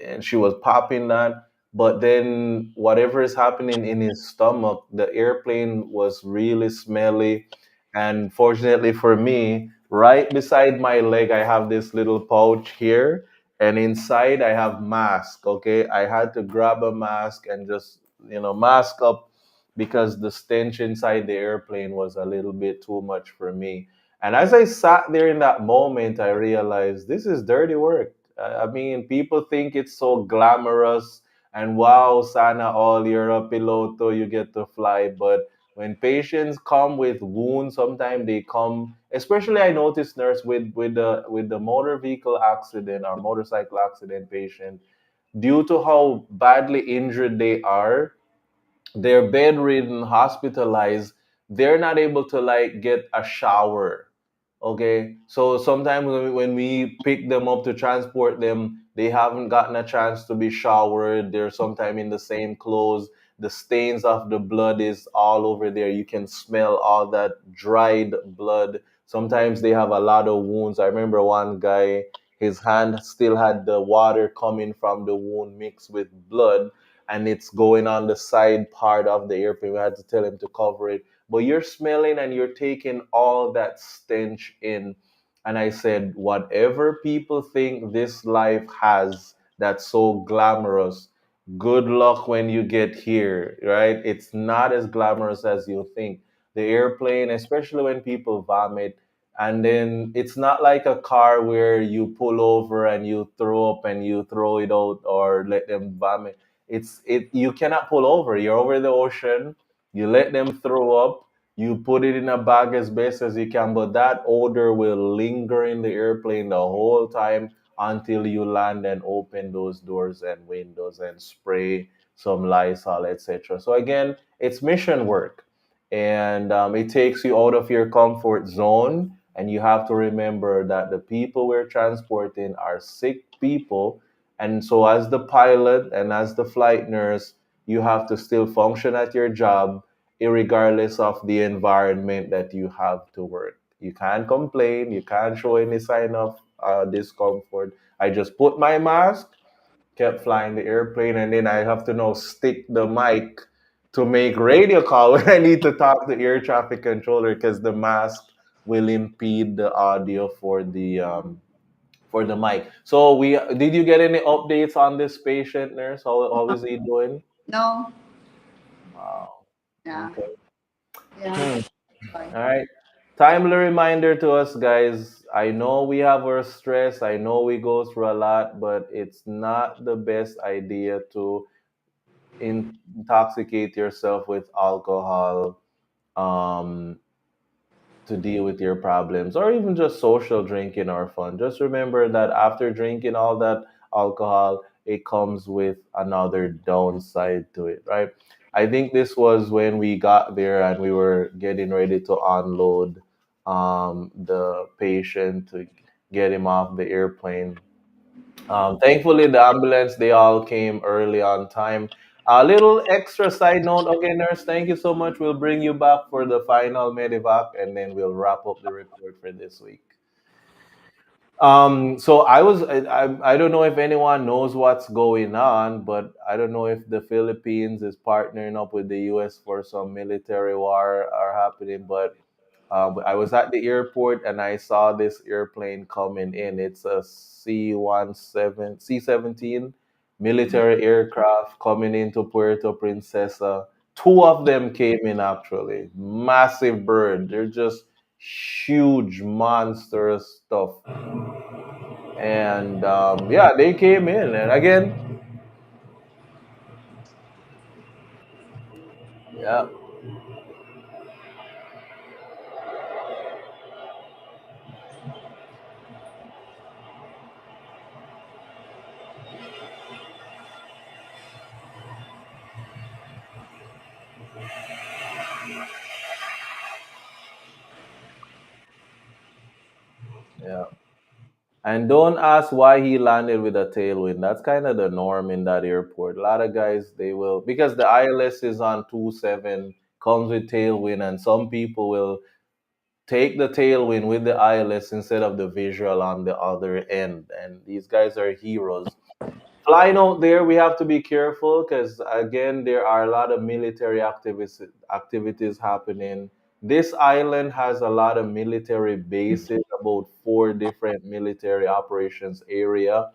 and she was popping that. But then whatever is happening in his stomach, the airplane was really smelly. And fortunately for me, right beside my leg, I have this little pouch here, and inside I have mask. Okay, I had to grab a mask and just mask up because the stench inside the airplane was a little bit too much for me. And as I sat there in that moment, I realized this is dirty work. I mean, people think it's so glamorous and wow, Sana, all you're a piloto, you get to fly. But when patients come with wounds, sometimes they come. Especially, I noticed nurse with the motor vehicle accident or motorcycle accident patient, due to how badly injured they are, they're bedridden, hospitalized, they're not able to like get a shower. Okay, so sometimes when we pick them up to transport them, they haven't gotten a chance to be showered. They're sometimes in the same clothes. The stains of the blood is all over there. You can smell all that dried blood. Sometimes they have a lot of wounds. I remember one guy, his hand still had the water coming from the wound mixed with blood, and it's going on the side part of the airplane. We had to tell him to cover it, but you're smelling and you're taking all that stench in. And I said, whatever people think this life has that's so glamorous, good luck when you get here, right? It's not as glamorous as you think. The airplane, especially when people vomit, and then it's not like a car where you pull over and you throw up and you throw it out or let them vomit. You cannot pull over. You're over the ocean. You let them throw up. You put it in a bag as best as you can, but that odor will linger in the airplane the whole time until you land and open those doors and windows and spray some Lysol, etc. So again, it's mission work, and it takes you out of your comfort zone. And you have to remember that the people we're transporting are sick people, and so, as the pilot and as the flight nurse, you have to still function at your job, regardless of the environment that you have to work. You can't complain, you can't show any sign of discomfort. I just put my mask, kept flying the airplane, and then I have to now stick the mic to make radio call when I need to talk to air traffic controller because the mask will impede the audio for the mic. So we did you get any updates on this patient, nurse? How is he doing? No. Wow. Yeah. Okay. Yeah. Hmm. Sorry. All right. Timely reminder to us, guys. I know we have our stress. I know we go through a lot, but it's not the best idea to intoxicate yourself with alcohol. Um, to deal with your problems, or even just social drinking or fun. Just remember that after drinking all that alcohol, it comes with another downside to it, right? I think this was when we got there and we were getting ready to unload the patient to get him off the airplane. Thankfully, the ambulance, they all came early on time. A little extra side note, okay, nurse, thank you so much. We'll bring you back for the final medevac, and then we'll wrap up the report for this week. So I don't know if anyone knows what's going on, but I don't know if the Philippines is partnering up with the U.S. for some military war are happening. But I was at the airport and I saw this airplane coming in. It's a C-17 military aircraft coming into Puerto Princesa. Two of them came in actually. Massive bird. They're just huge monstrous stuff. And yeah, they came in, and again, yeah, And don't ask why he landed with a tailwind. That's kind of the norm in that airport. A lot of guys, they will, because the ILS is on 2.7, comes with tailwind, and some people will take the tailwind with the ILS instead of the visual on the other end. And these guys are heroes. Flying out there, we have to be careful because again, there are a lot of military activities happening. This island has a lot of military bases, about four different military operations area.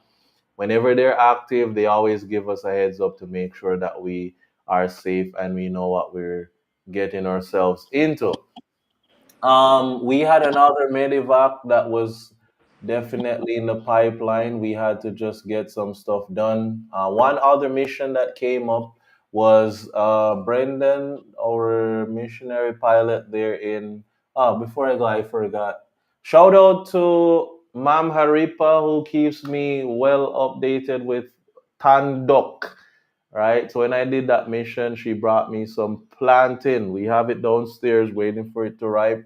Whenever they're active, they always give us a heads up to make sure that we are safe and we know what we're getting ourselves into. We had another medevac that was definitely in the pipeline. We had to just get some stuff done. One other mission that came up was Brendan, our missionary pilot there in. Oh, before I go, I forgot. Shout out to Mam Haripa who keeps me well updated with Tandok. Right. So when I did that mission, she brought me some plantain. We have it downstairs waiting for it to ripe.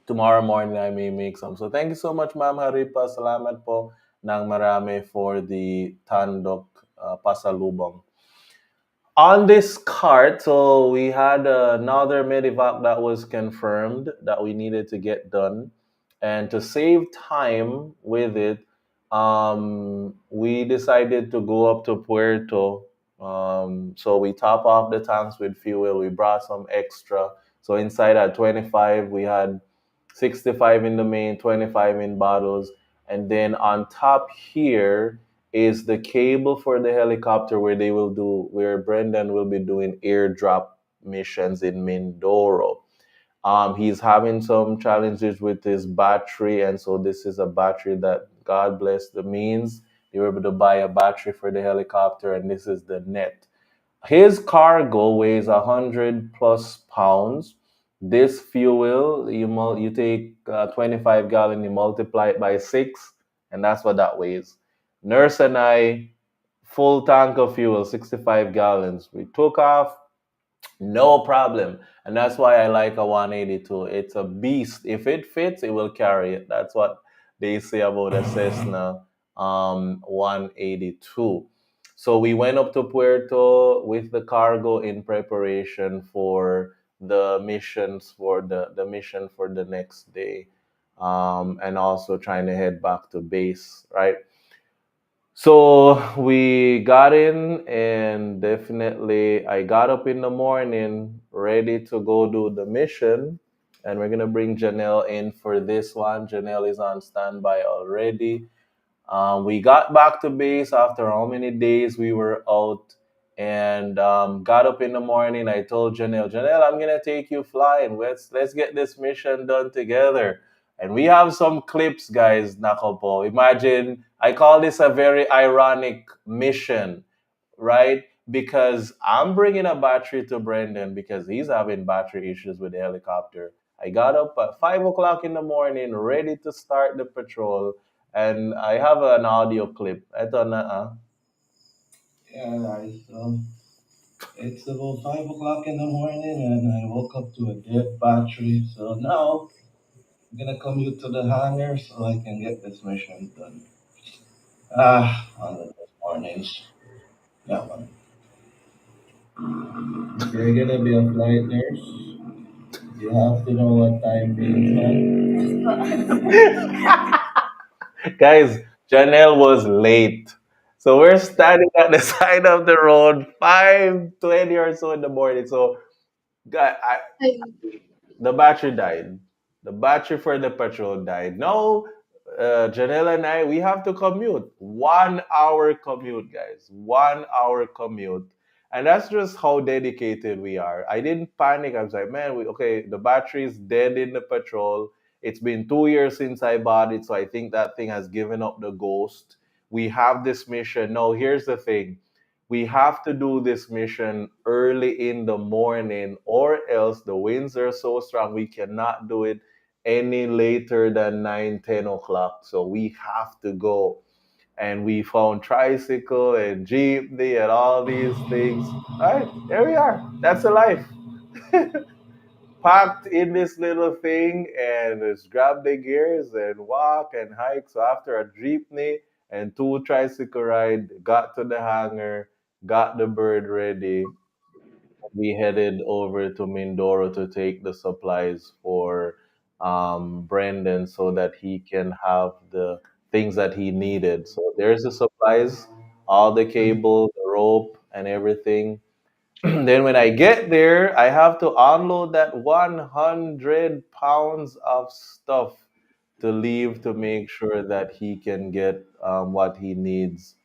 Tomorrow morning I may make some. So thank you so much, Ma'am Haripa. Salamat po ng marami for the Tandok Pasalubong. On this cart, so we had another medevac that was confirmed that we needed to get done. And to save time with it, we decided to go up to Puerto. So we top off the tanks with fuel. We brought some extra. So inside at 25, we had 65 in the main, 25 in bottles. And then on top here is the cable for the helicopter where Brendan will be doing airdrop missions in Mindoro. He's having some challenges with his battery, and so this is a battery that God bless the means. They were able to buy a battery for the helicopter, and this is the net. His cargo weighs 100 plus pounds. This fuel, you take 25 gallon, you multiply it by six, and that's what that weighs. Nurse and I, full tank of fuel, 65 gallons. We took off, no problem. And that's why I like a 182. It's a beast. If it fits, it will carry it. That's what they say about a Cessna 182. So we went up to Puerto with the cargo in preparation for the missions for the mission for the next day. And also trying to head back to base, right? So we got in, and definitely I got up in the morning ready to go do the mission. And we're gonna bring Janelle in for this one. Janelle is on standby already. We got back to base after how many days we were out, and got up in the morning. I told Janelle, I'm gonna take you flying. Let's get this mission done together. And we have some clips, guys. Nakopo. Imagine, I call this a very ironic mission, right? Because I'm bringing a battery to Brendan because he's having battery issues with the helicopter. I got up at 5 o'clock in the morning, ready to start the patrol, and I have an audio clip. Ito na Yeah, guys. So it's about 5 o'clock in the morning, and I woke up to a dead battery. So now I'm gonna commute to the hangar so I can get this mission done. One of those mornings. Yeah, man. If you're gonna be a flight nurse, you have to know what time means, man. Guys, Janelle was late. So we're standing at the side of the road, 5:20 or so in the morning. So the battery died. The battery for the petrol died. Now, Janelle and I, we have to commute. 1 hour commute, guys. 1 hour commute. And that's just how dedicated we are. I didn't panic. I was like, man, okay, the battery is dead in the petrol. It's been 2 years since I bought it, so I think that thing has given up the ghost. We have this mission. No, here's the thing, we have to do this mission early in the morning, or else the winds are so strong we cannot do it any later than 9, 10 o'clock. So we have to go. And we found tricycle and jeepney and all these things. All right, there we are. That's the life. packed in this little thing and just grab the gears and walk and hike. So after a jeepney and two tricycle ride, got to the hangar, got the bird ready. We headed over to Mindoro to take the supplies for Brendan so that he can have the things that he needed. So there's the supplies, all the cable, the rope, and everything. Then when I get there, I have to unload that 100 pounds of stuff to leave to make sure that he can get what he needs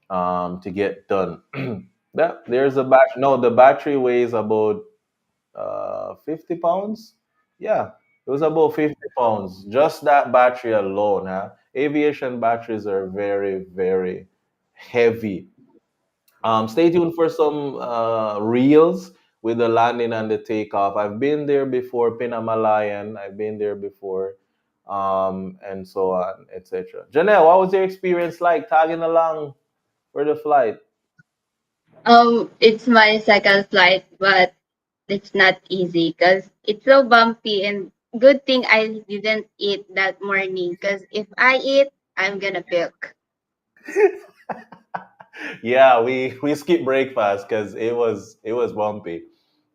to get done. That there's a battery. No, the battery weighs about 50 pounds. Yeah, it was about 50 pounds. Just that battery alone. Huh? Aviation batteries are very, very heavy. Stay tuned for some reels with the landing and the takeoff. I've been there before, Pinamalayan. I've been there before, and so on, etc. Janelle, what was your experience like tagging along for the flight? It's my second flight, but it's not easy because it's so bumpy. And good thing I didn't eat that morning because if I eat, I'm gonna puke. Yeah, we skipped breakfast because it was bumpy,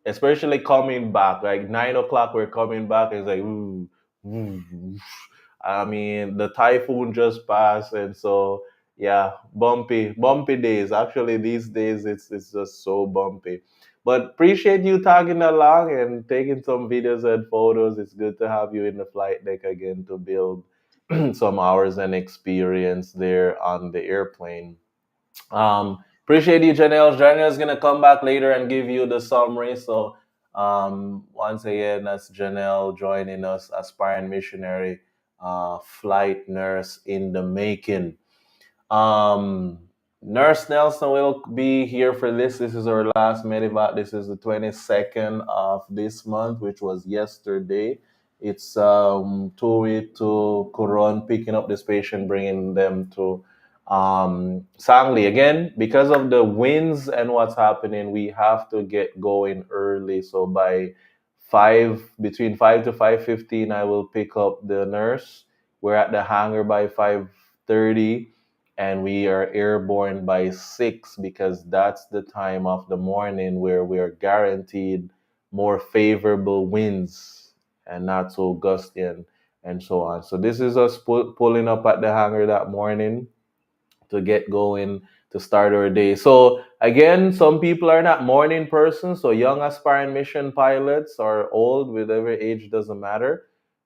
especially coming back. Like 9 o'clock, we're coming back. It's like, ooh, ooh, ooh. I mean, the typhoon just passed, and so yeah, bumpy days. Actually, these days it's just so bumpy. But appreciate you tagging along and taking some videos and photos. It's good to have you in the flight deck again to build some hours and experience there on the airplane. Appreciate you, Janelle. Janelle's gonna come back later and give you the summary. So, once again, that's Janelle joining us, aspiring missionary, flight nurse in the making. Um, Nurse Nelson will be here for this. This is our last Medivac. This is the 22nd of this month, which was yesterday. It's Tui to Coron picking up this patient, bringing them to Sangli. Again, because of the winds and what's happening, we have to get going early. So by between 5 to 5:15, I will pick up the nurse. We're at the hangar by 5:30 and we are airborne by 6 because that's the time of the morning where we are guaranteed more favorable winds and not so gusty and so on. So this is us pulling up at the hangar that morning to get going to start our day. So again, some people are not morning persons, so young aspiring mission pilots or old, whatever age doesn't matter.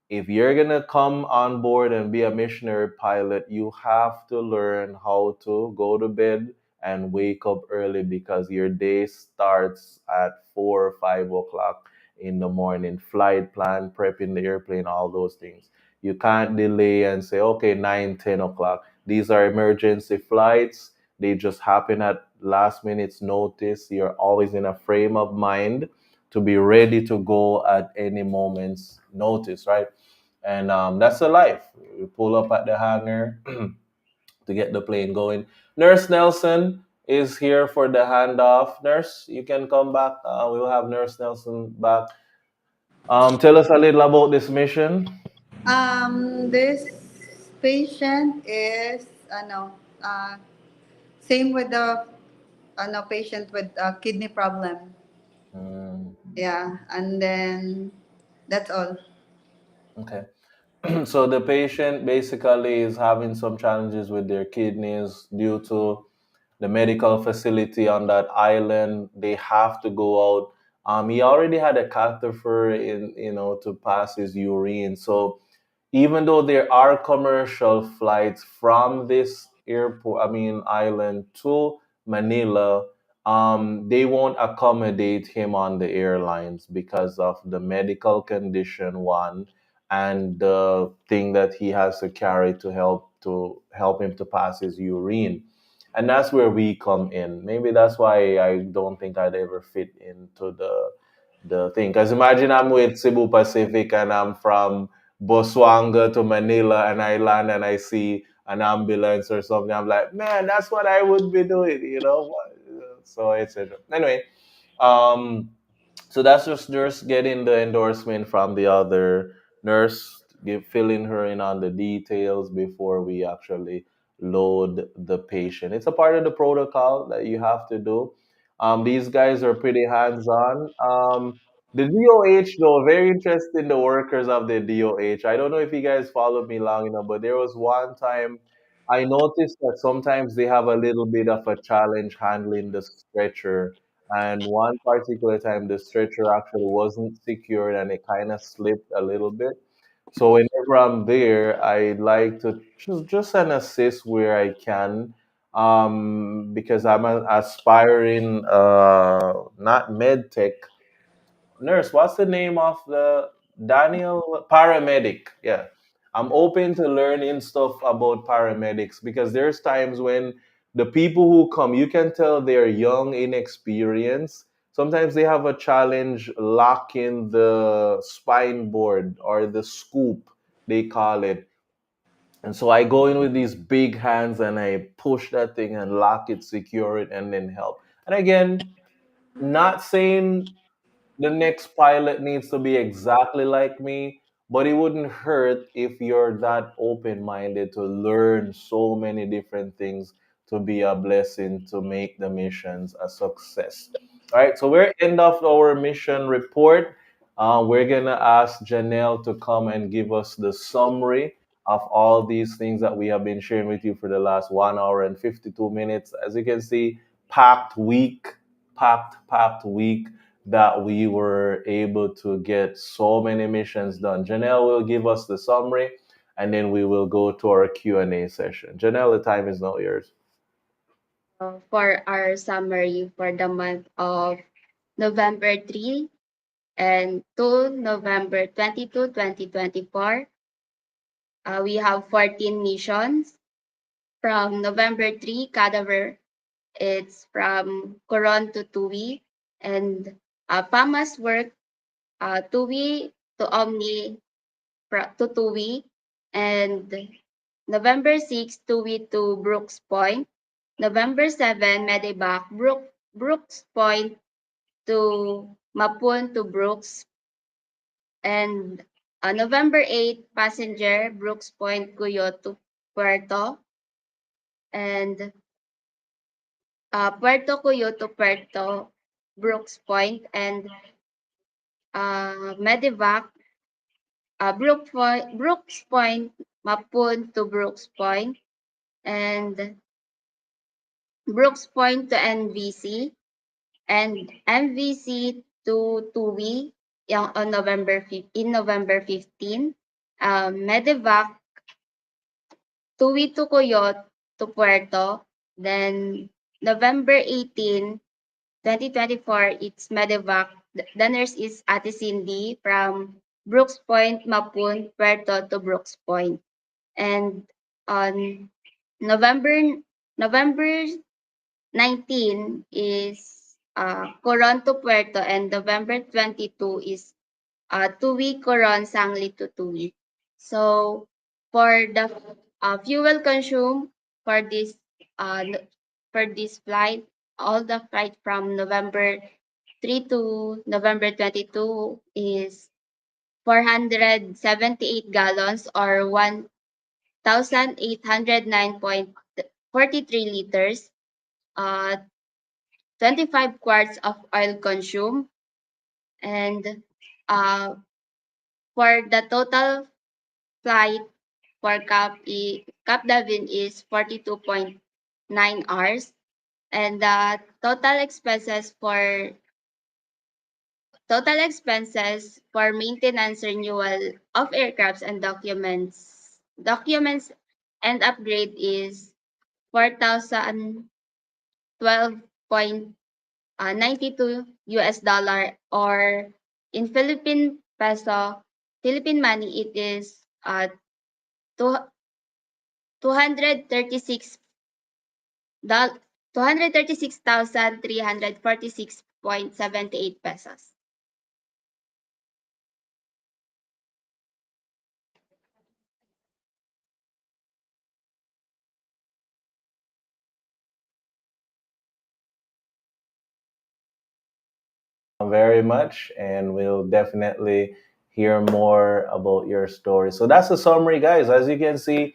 If you're gonna come on board and be a missionary pilot, you have to learn how to go to bed and wake up early because your day starts at 4 or 5 o'clock in the morning. Flight plan, prepping the airplane, all those things. You can't delay and say, okay, 9, 10 o'clock. These are emergency flights. They just happen at last minute's notice. You're always in a frame of mind to be ready to go at any moment's notice, right? And that's the life. We pull up at the hangar to get the plane going. Nurse Nelson is here for the handoff. Nurse, you can come back. We will have Nurse Nelson back. Tell us a little about this mission. This patient is uh, same with the patient with kidney problem. Mm, Yeah, and then that's all. okay. So the patient basically is having some challenges with their kidneys due to the medical facility on that island. They have to go out. He already had a catheter in, to pass his urine. So even though there are commercial flights from this airport, I mean island to Manila, they won't accommodate him on the airlines because of the medical condition one and the thing that he has to carry to help him to pass his urine. And that's where we come in. Maybe that's why I don't think I'd ever fit into the thing. Because imagine I'm with Cebu Pacific and I'm from Botswana to Manila and I land and I see an ambulance or something. I'm like, man, that's what I would be doing. So it's anyway. Um, So that's just nurse getting the endorsement from the other nurse, filling her in on the details before we actually load the patient. It's a part of the protocol that you have to do. These guys are pretty hands-on. The DOH, though, very interesting. The workers of the DOH. I don't know if you guys followed me long enough, but there was one time I noticed that sometimes they have a little bit of a challenge handling the stretcher, and one particular time, the stretcher actually wasn't secured and it kind of slipped a little bit. So whenever I'm there, I like to just an assist where I can, because I'm an aspiring, not med tech nurse. What's the name of the Daniel paramedic? Yeah, I'm open to learning stuff about paramedics because there's times when the people who come, you can tell they're young, inexperienced. Sometimes they have a challenge locking the spine board or the scoop, they call it. And so I go in with these big hands and I push that thing and lock it, secure it, and then help. And again, not saying the next pilot needs to be exactly like me, but it wouldn't hurt if you're that open minded to learn so many different things to be a blessing to make the missions a success. All right, so we're end of our mission report. We're gonna ask Janelle to come and give us the summary of all these things that we have been sharing with you for the last 1 hour and 52 minutes. As you can see, packed week, packed week that we were able to get so many missions done. Janelle will give us the summary, and then we will go to our Q&A session. Janelle, the time is now yours. For our summary for the month of November 3 and to November 22, 2024, we have 14 missions. From November 3, cadaver, it's from Coron to Tui, and Pama's work, Tui to Omni to Tui, and November 6, Tui to Brooks Point. November 7, Medevac, Brooks Point to Mapun to Brooks. And November 8, passenger, Brooks Point, Cuyo to Puerto. And Puerto Cuyo to Puerto Brooks Point. And Medevac, Brooks Point, Mapun to Brooks Point. And Brooks Point to NVC. And MVC to TUWI on November 15. Medevac, TUWI to Coyote to Puerto. Then November 18, 2024, it's Medevac. The nurse is Ate Cindy from Brooks Point, Mapun, Puerto to Brooks Point. And on November November 19 is Coron to Puerto, and November 22 is Tuwi, Coron, Sangli to Tuwi. So for the fuel consumed for this uh, flight, all the flight from November 3 to November 22 is 478 gallons or 1,809.43 liters. 25 quarts of oil consumed, and for the total flight for Cap Davin is 42.9 hours, and the total expenses for maintenance, renewal of aircrafts and documents and upgrade is 4,012.92 US dollar, or in Philippine money, it is two, 236 236,346.78 pesos. very much, and we'll definitely hear more about your story. So that's the summary, guys. As you can see,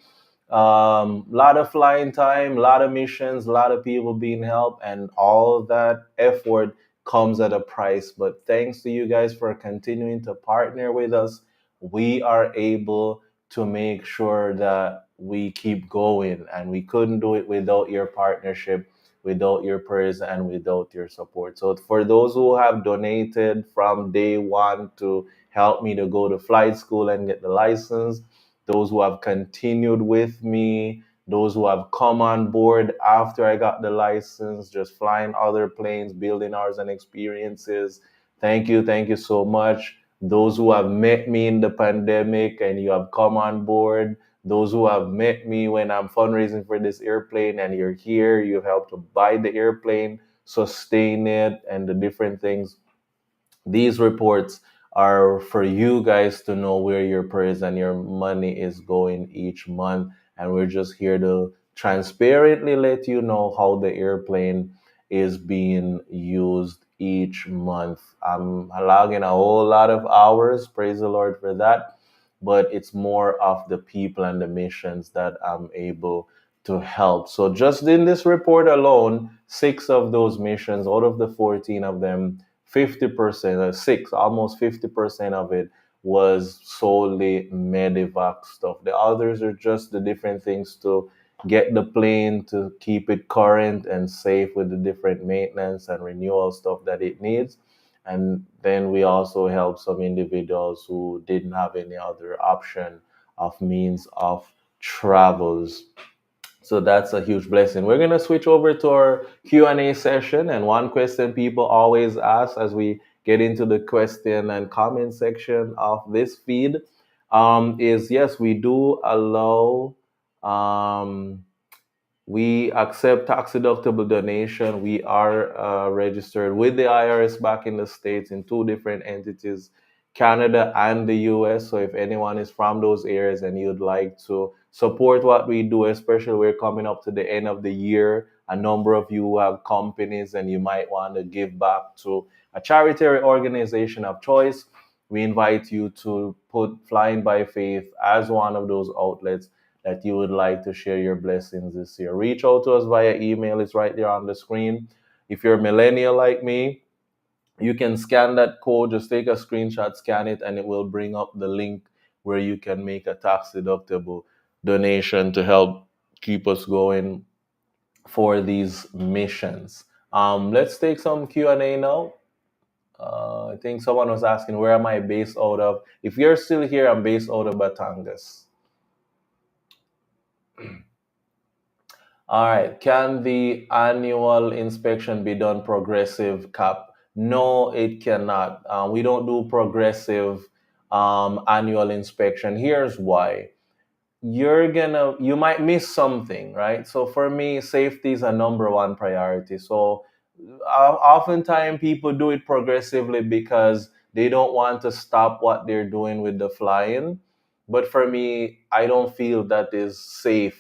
lot of flying time, a lot of missions, a lot of people being helped, and all of that effort comes at a price. But thanks to you guys for continuing to partner with us, we are able to make sure that we keep going, and we couldn't do it without your partnership, without your prayers, and without your support. So for those who have donated from day one to help me to go to flight school and get the license, those who have continued with me, those who have come on board after I got the license, just flying other planes, building hours and experiences. Thank you so much. Those who have met me in the pandemic and you have come on board, those who have met me when I'm fundraising for this airplane and you're here, you've helped to buy the airplane, sustain it, and the different things. These reports are for you guys to know where your prayers and your money is going each month. And we're just here to transparently let you know how the airplane is being used each month. I'm logging a whole lot of hours, praise the Lord for that. But it's more of the people and the missions that I'm able to help. So just in this report alone, 6 of those missions out of the 14 of them, 50%, six, almost 50% of it was solely Medivac stuff. The others are just the different things to get the plane to keep it current and safe with the different maintenance and renewal stuff that it needs. And then we also help some individuals who didn't have any other option of means of travels. So that's a huge blessing. We're gonna switch over to our Q&A session, and one question people always ask as we get into the question and comment section of this feed is yes, we do allow we accept tax deductible donation. We are registered with the IRS back in the States in two different entities, Canada and the US. So if anyone is from those areas and you'd like to support what we do, especially we're coming up to the end of the year, a number of you have companies and you might want to give back to a charity organization of choice. We invite you to put Flying by Faith as one of those outlets that you would like to share your blessings this year. Reach out to us via email, it's right there on the screen. If you're a millennial like me, you can scan that code, just take a screenshot, scan it, and it will bring up the link where you can make a tax deductible donation to help keep us going for these missions. Let's take some Q&A now. I think someone was asking, where am I based out of? If you're still here, I'm based out of Batangas. All right. Can the annual inspection be done progressive, Cap? No, it cannot. We don't do progressive annual inspection. Here's why. You might miss something, right? So for me, safety is a number one priority. So oftentimes people do it progressively because they don't want to stop what they're doing with the flying. But for me, I don't feel that is safe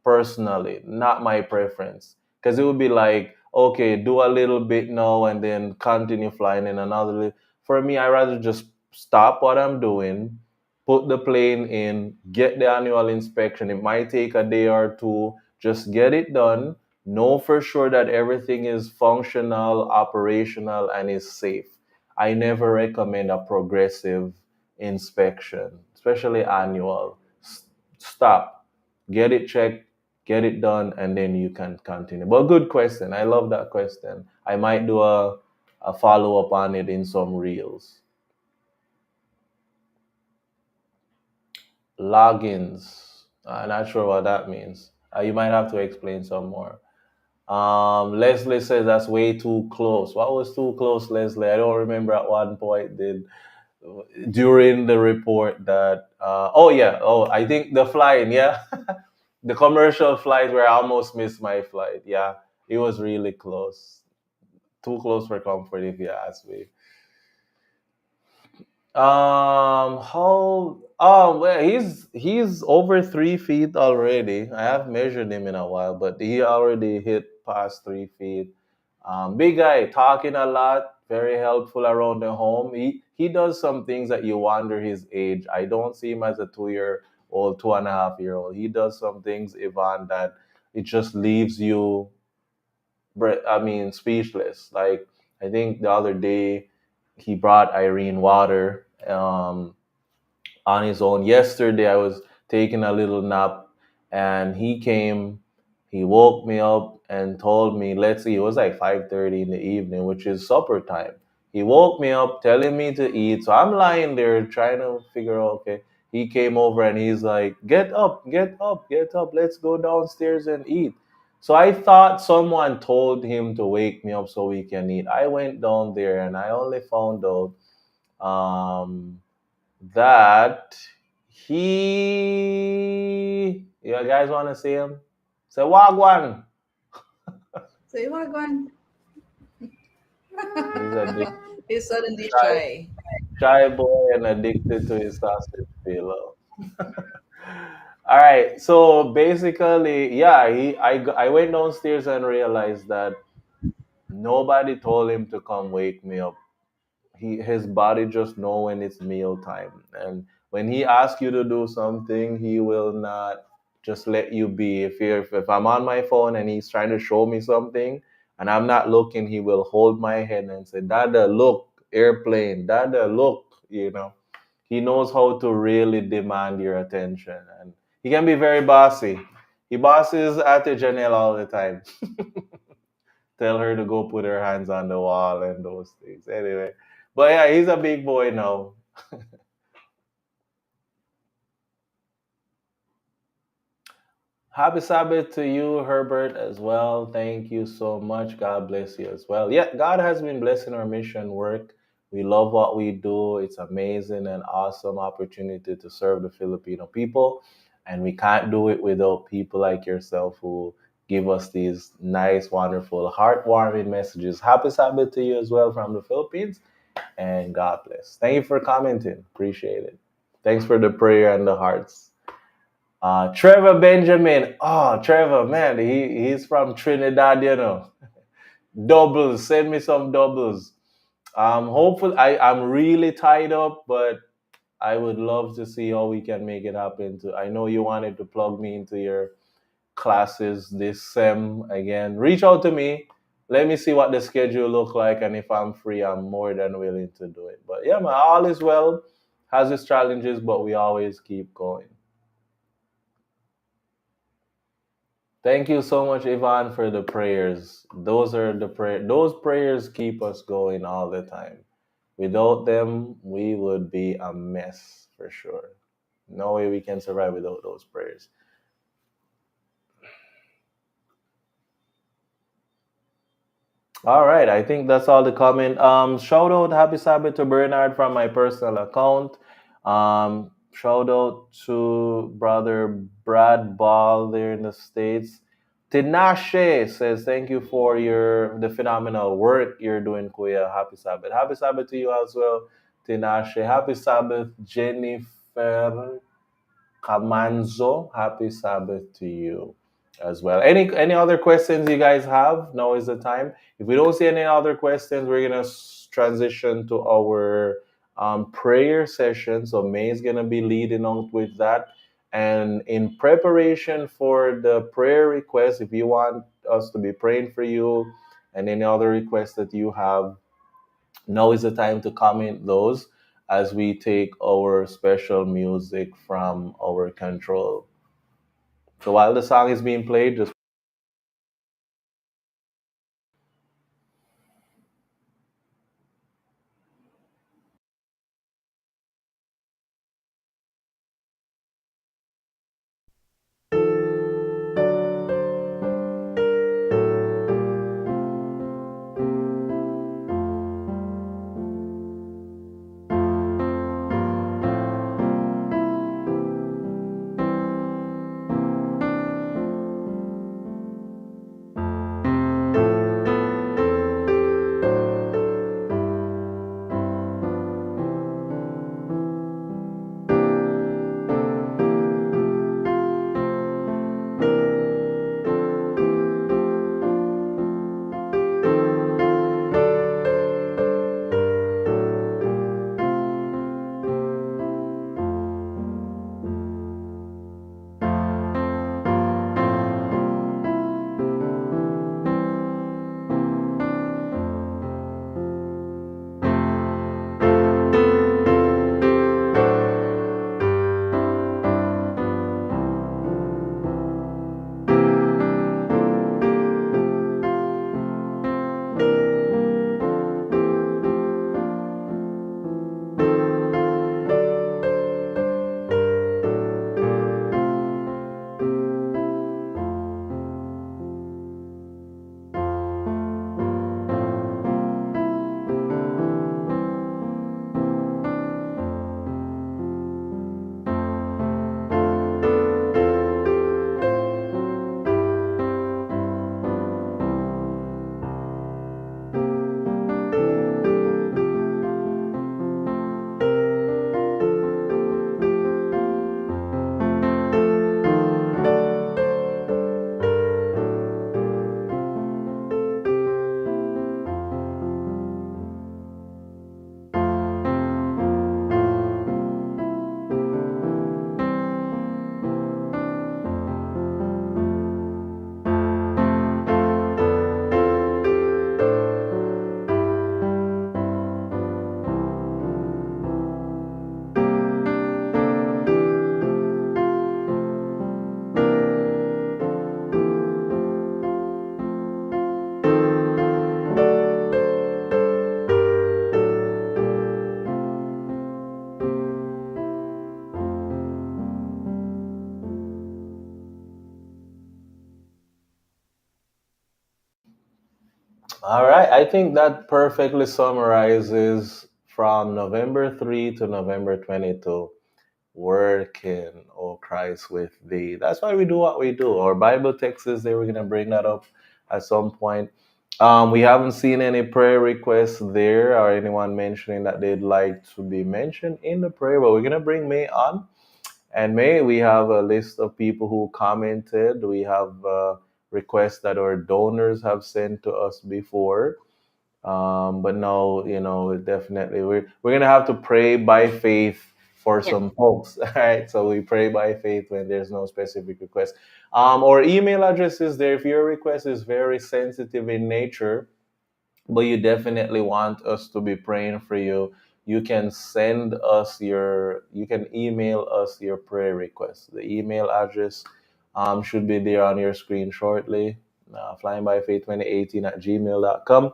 personally, not my preference. Because it would be like, okay, do a little bit now and then continue flying in another. For me, I rather just stop what I'm doing, put the plane in, get the annual inspection. It might take a day or two, just get it done. Know for sure that everything is functional, operational, and is safe. I never recommend a progressive inspection, especially annual. Stop, get it checked, get it done, and then you can continue. But good question. I love that question. I might do a follow up on it in some reels. Logins. I'm not sure what that means. You might have to explain some more. Leslie says that's way too close. What was too close, Leslie? I don't remember at one point did during the report that oh yeah, oh I think the flying, yeah. The commercial flight where I almost missed my flight. Yeah, it was really close. Too close for comfort, if you ask me. How? Oh, well, he's over 3 feet already. I have measured him in a while, but he already hit past 3 feet. Big guy, talking a lot, very helpful around the home. He does some things that you wonder his age. I don't see him as a 2 year old, 2.5 year old. He does some things, Ivan, that it just leaves you, speechless. Like, I think the other day he brought Irene water. On his own. Yesterday, I was taking a little nap, and he came. He woke me up and told me, "Let's see." It was like 5:30 in the evening, which is supper time. He woke me up, telling me to eat. So I'm lying there trying to figure out. Okay. He came over and he's like, "Get up, get up, get up. Let's go downstairs and eat." So I thought someone told him to wake me up so we can eat. I went down there and I only found out um, that you guys want to see him? Say wagwan. Say Wagwan. He's addicted, He's suddenly shy, shy. shy boy and addicted to his sausage pillow. All right, so basically, yeah, I went downstairs and realized that nobody told him to come wake me up. His body just know when it's meal time, and when he asks you to do something, he will not just let you be. If I'm on my phone and he's trying to show me something and I'm not looking, he will hold my head and say, "Dada, look, airplane. Dada, look." He knows how to really demand your attention, and he can be very bossy. He bosses at Janelle all the time. Tell her to go put her hands on the wall and those things. Anyway, but yeah, he's a big boy now. Happy Sabbath to you, Herbert, as well. Thank you so much. God bless you as well. Yeah, God has been blessing our mission work. We love what we do. It's amazing and awesome opportunity to serve the Filipino people. And we can't do it without people like yourself who give us these nice, wonderful, heartwarming messages. Happy Sabbath to you as well from the Philippines. And God bless. Thank you for commenting. Appreciate it. Thanks for the prayer and the hearts. Trevor Benjamin. Oh, Trevor, man, he's from Trinidad, Doubles. Send me some doubles. Hopefully, I'm really tied up, but I would love to see how we can make it happen. I know you wanted to plug me into your classes this sem again. Reach out to me. Let me see what the schedule look like, and if I'm free, I'm more than willing to do it. But yeah, man, all is well. Has its challenges, but we always keep going. Thank you so much, Ivan, for the prayers. Those are the Those prayers keep us going all the time. Without them, we would be a mess for sure. No way we can survive without those prayers. All right, I think that's all the comment. Shout out Happy Sabbath to Bernard from my personal account. Shout out to brother Brad Ball there in the States. Tinashe says thank you for the phenomenal work you're doing, Kuya. Happy Sabbath. Happy Sabbath to you as well, Tinashe. Happy Sabbath, Jennifer Kamanzo. Happy Sabbath to you as well. Any other questions you guys have? Now is the time. If we don't see any other questions, we're gonna transition to our prayer session. So May is gonna be leading out with that. And in preparation for the prayer request, if you want us to be praying for you and any other requests that you have, now is the time to comment those as we take our special music from our control. So while the song is being played, just All right, I think that perfectly summarizes from November 3 to November 22. Working, oh Christ, with thee. That's why we do what we do. Our Bible text is there. We're going to bring that up at some point. We haven't seen any prayer requests there or anyone mentioning that they'd like to be mentioned in the prayer, but we're going to bring May on. And May, we have a list of people who commented. We have requests that our donors have sent to us before. But no, definitely we're gonna have to pray by faith for Yeah. some folks. All right, so we pray by faith when there's no specific request. Our email address is there. If your request is very sensitive in nature, but you definitely want us to be praying for you, you can email us your prayer request. The email address should be there on your screen shortly. Flyingbyfaith2018 at gmail.com.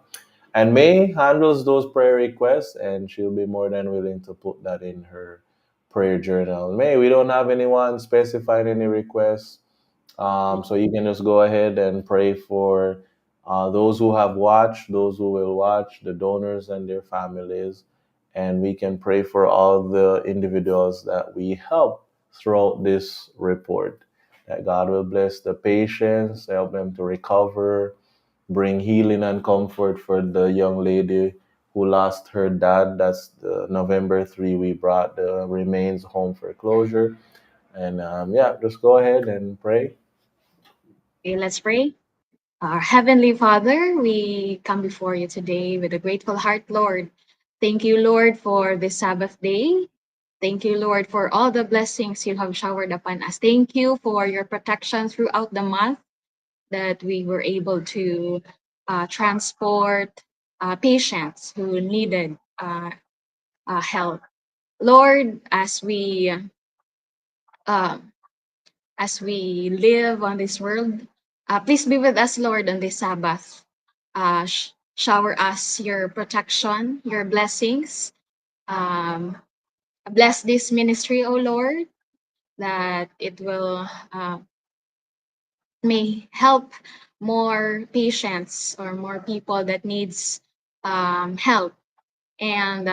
And May handles those prayer requests, and she'll be more than willing to put that in her prayer journal. May, we don't have anyone specifying any requests, so you can just go ahead and pray for those who have watched, those who will watch, the donors and their families, and we can pray for all the individuals that we help throughout this report. That God will bless the patients, help them to recover, bring healing and comfort for the young lady who lost her dad. That's the November 3. We brought the remains home for closure. And yeah, just go ahead and pray. Okay, let's pray. Our Heavenly Father, we come before you today with a grateful heart, Lord. Thank you, Lord, for this Sabbath day. Thank you, Lord, for all the blessings you have showered upon us. Thank you for your protection throughout the month that we were able to transport patients who needed help. Lord, uh, as we live on this world, please be with us, Lord, on this Sabbath. Shower us your protection, your blessings. Um, Bless this ministry, O Lord, that it will may help more patients or more people that needs help, and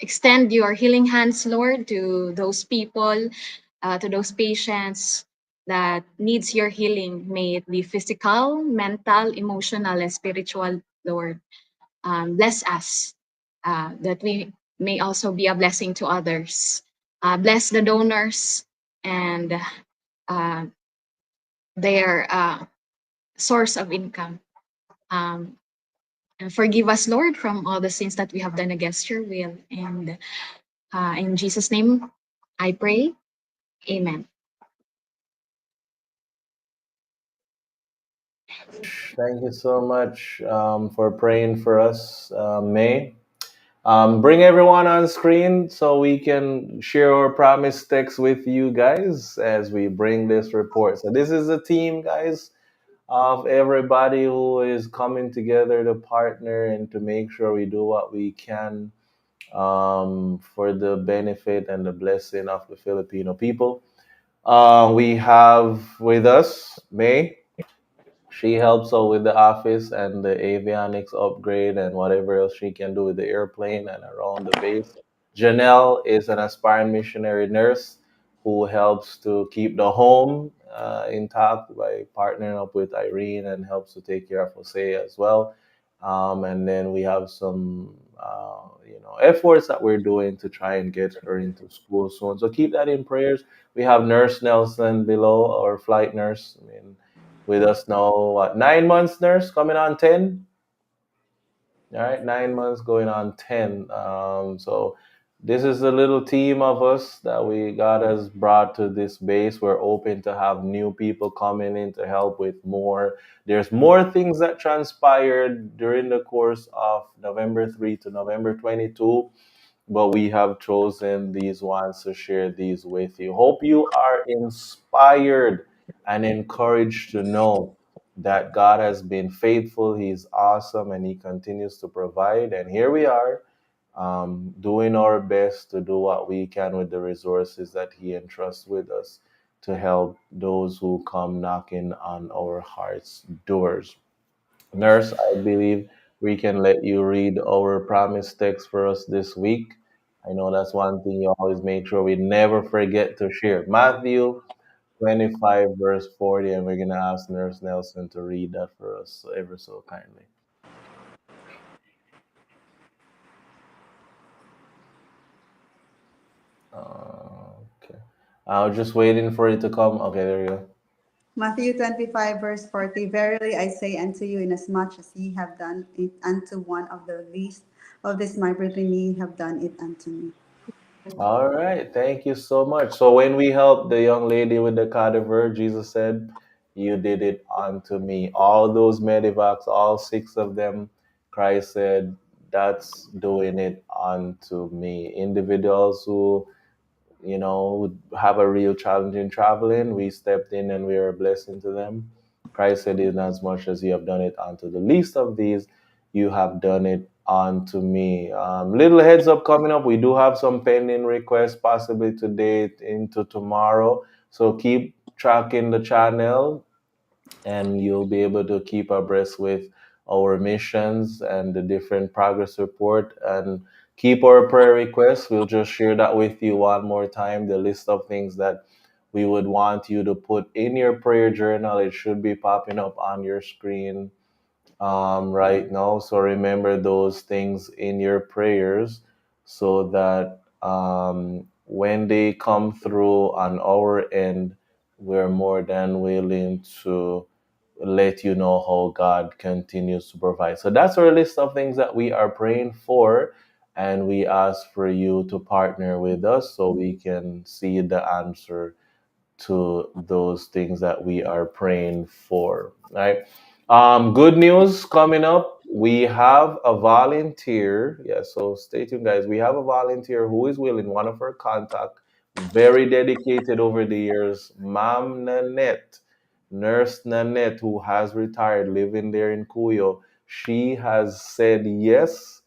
extend your healing hands, Lord, to those people, to those patients that needs your healing. May it be physical, mental, emotional, and spiritual, Lord. Bless us, that we may also be a blessing to others. Bless the donors and uh, their source of income. Um, and forgive us, Lord, from all the sins that we have done against your will. And in Jesus' name, I pray. Amen. Thank you so much for praying for us, May. Bring everyone on screen so we can share our promise text with you guys as we bring this report. So this is a team, guys, of everybody who is coming together to partner and to make sure we do what we can for the benefit and the blessing of the Filipino people. We have with us May. She helps out with the office and the avionics upgrade and whatever else she can do with the airplane and around the base. Janelle is an aspiring missionary nurse who helps to keep the home intact by partnering up with Irene and helps to take care of Jose as well. And then we have some, efforts that we're doing to try and get her into school soon. So keep that in prayers. We have Nurse Nelson below, our flight nurse. I mean, with us now, what, 9 months, nurse, coming on 10? All right, 9 months going on 10. So this is a little team of us that we God has brought to this base. We're open to have new people coming in to help with more. There's more things that transpired during the course of November 3 to November 22, but we have chosen these ones to share these with you. Hope you are inspired and encouraged to know that God has been faithful. He's awesome and He continues to provide. And here we are, doing our best to do what we can with the resources that He entrusts with us to help those who come knocking on our hearts' doors. Nurse, I believe we can let you read our promise text for us this week. I know that's one thing you always make sure we never forget to share. Matthew 25, verse 40, and we're going to ask Nurse Nelson to read that for us ever so kindly. Okay. I was just waiting for it to come. Okay, there you go. Matthew 25, verse 40. Verily I say unto you, inasmuch as ye have done it unto one of the least of this my brethren, ye have done it unto me. All right, thank you so much. So when we helped the young lady with the cadaver, Jesus said, "You did it unto me." All those medivacs, all six of them, Christ said, "That's doing it unto me." Individuals who would have a real challenge in traveling, we stepped in and we are a blessing to them. Christ said, "In as much as you have done it unto the least of these, you have done it unto me." Little heads up coming up. We do have some pending requests, possibly today into tomorrow. So keep tracking the channel and you'll be able to keep abreast with our missions and the different progress report and keep our prayer requests. We'll just share that with you one more time, the list of things that we would want you to put in your prayer journal. It should be popping up on your screen right now. So remember those things in your prayers so that when they come through on our end, we're more than willing to let you know how God continues to provide. So that's our list of things that we are praying for. And we ask for you to partner with us so we can see the answer to those things that we are praying for. Right. Good news coming up. We have a volunteer. Yeah, so stay tuned, guys. We have a volunteer who is willing, one of our contact, very dedicated over the years, Ma'am Nanette, Nurse Nanette, who has retired, living there in Cuyo. She has said yes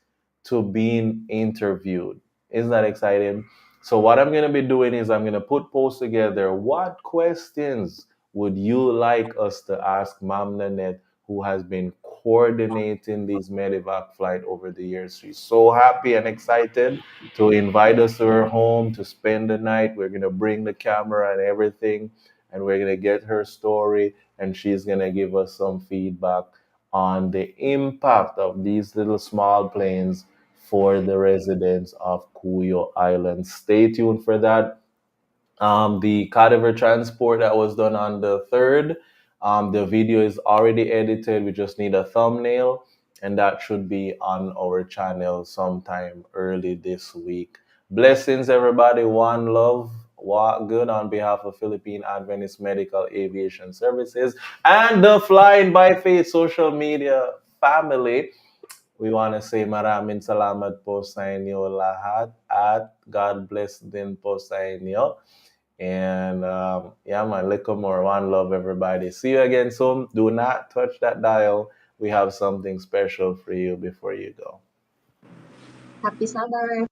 to being interviewed. Isn't that exciting? So what I'm gonna be doing is I'm gonna put posts together. What questions would you like us to ask Mam Nanette, who has been coordinating these Medivac flight over the years? She's so happy and excited to invite us to her home to spend the night. We're gonna bring the camera and everything, and we're gonna get her story, and she's gonna give us some feedback on the impact of these little small planes for the residents of Cuyo Island. Stay tuned for that. The cadaver transport that was done on the 3rd, the video is already edited. We just need a thumbnail, and that should be on our channel sometime early this week. Blessings, everybody. One love. Walk good on behalf of Philippine Adventist Medical Aviation Services and the Flying by Faith social media family. We want to say maraming salamat po sa inyo lahat at God bless din po sa inyo. And yeah, man, little more. One love, everybody. See you again soon. Do not touch that dial. We have something special for you before you go. Happy summer.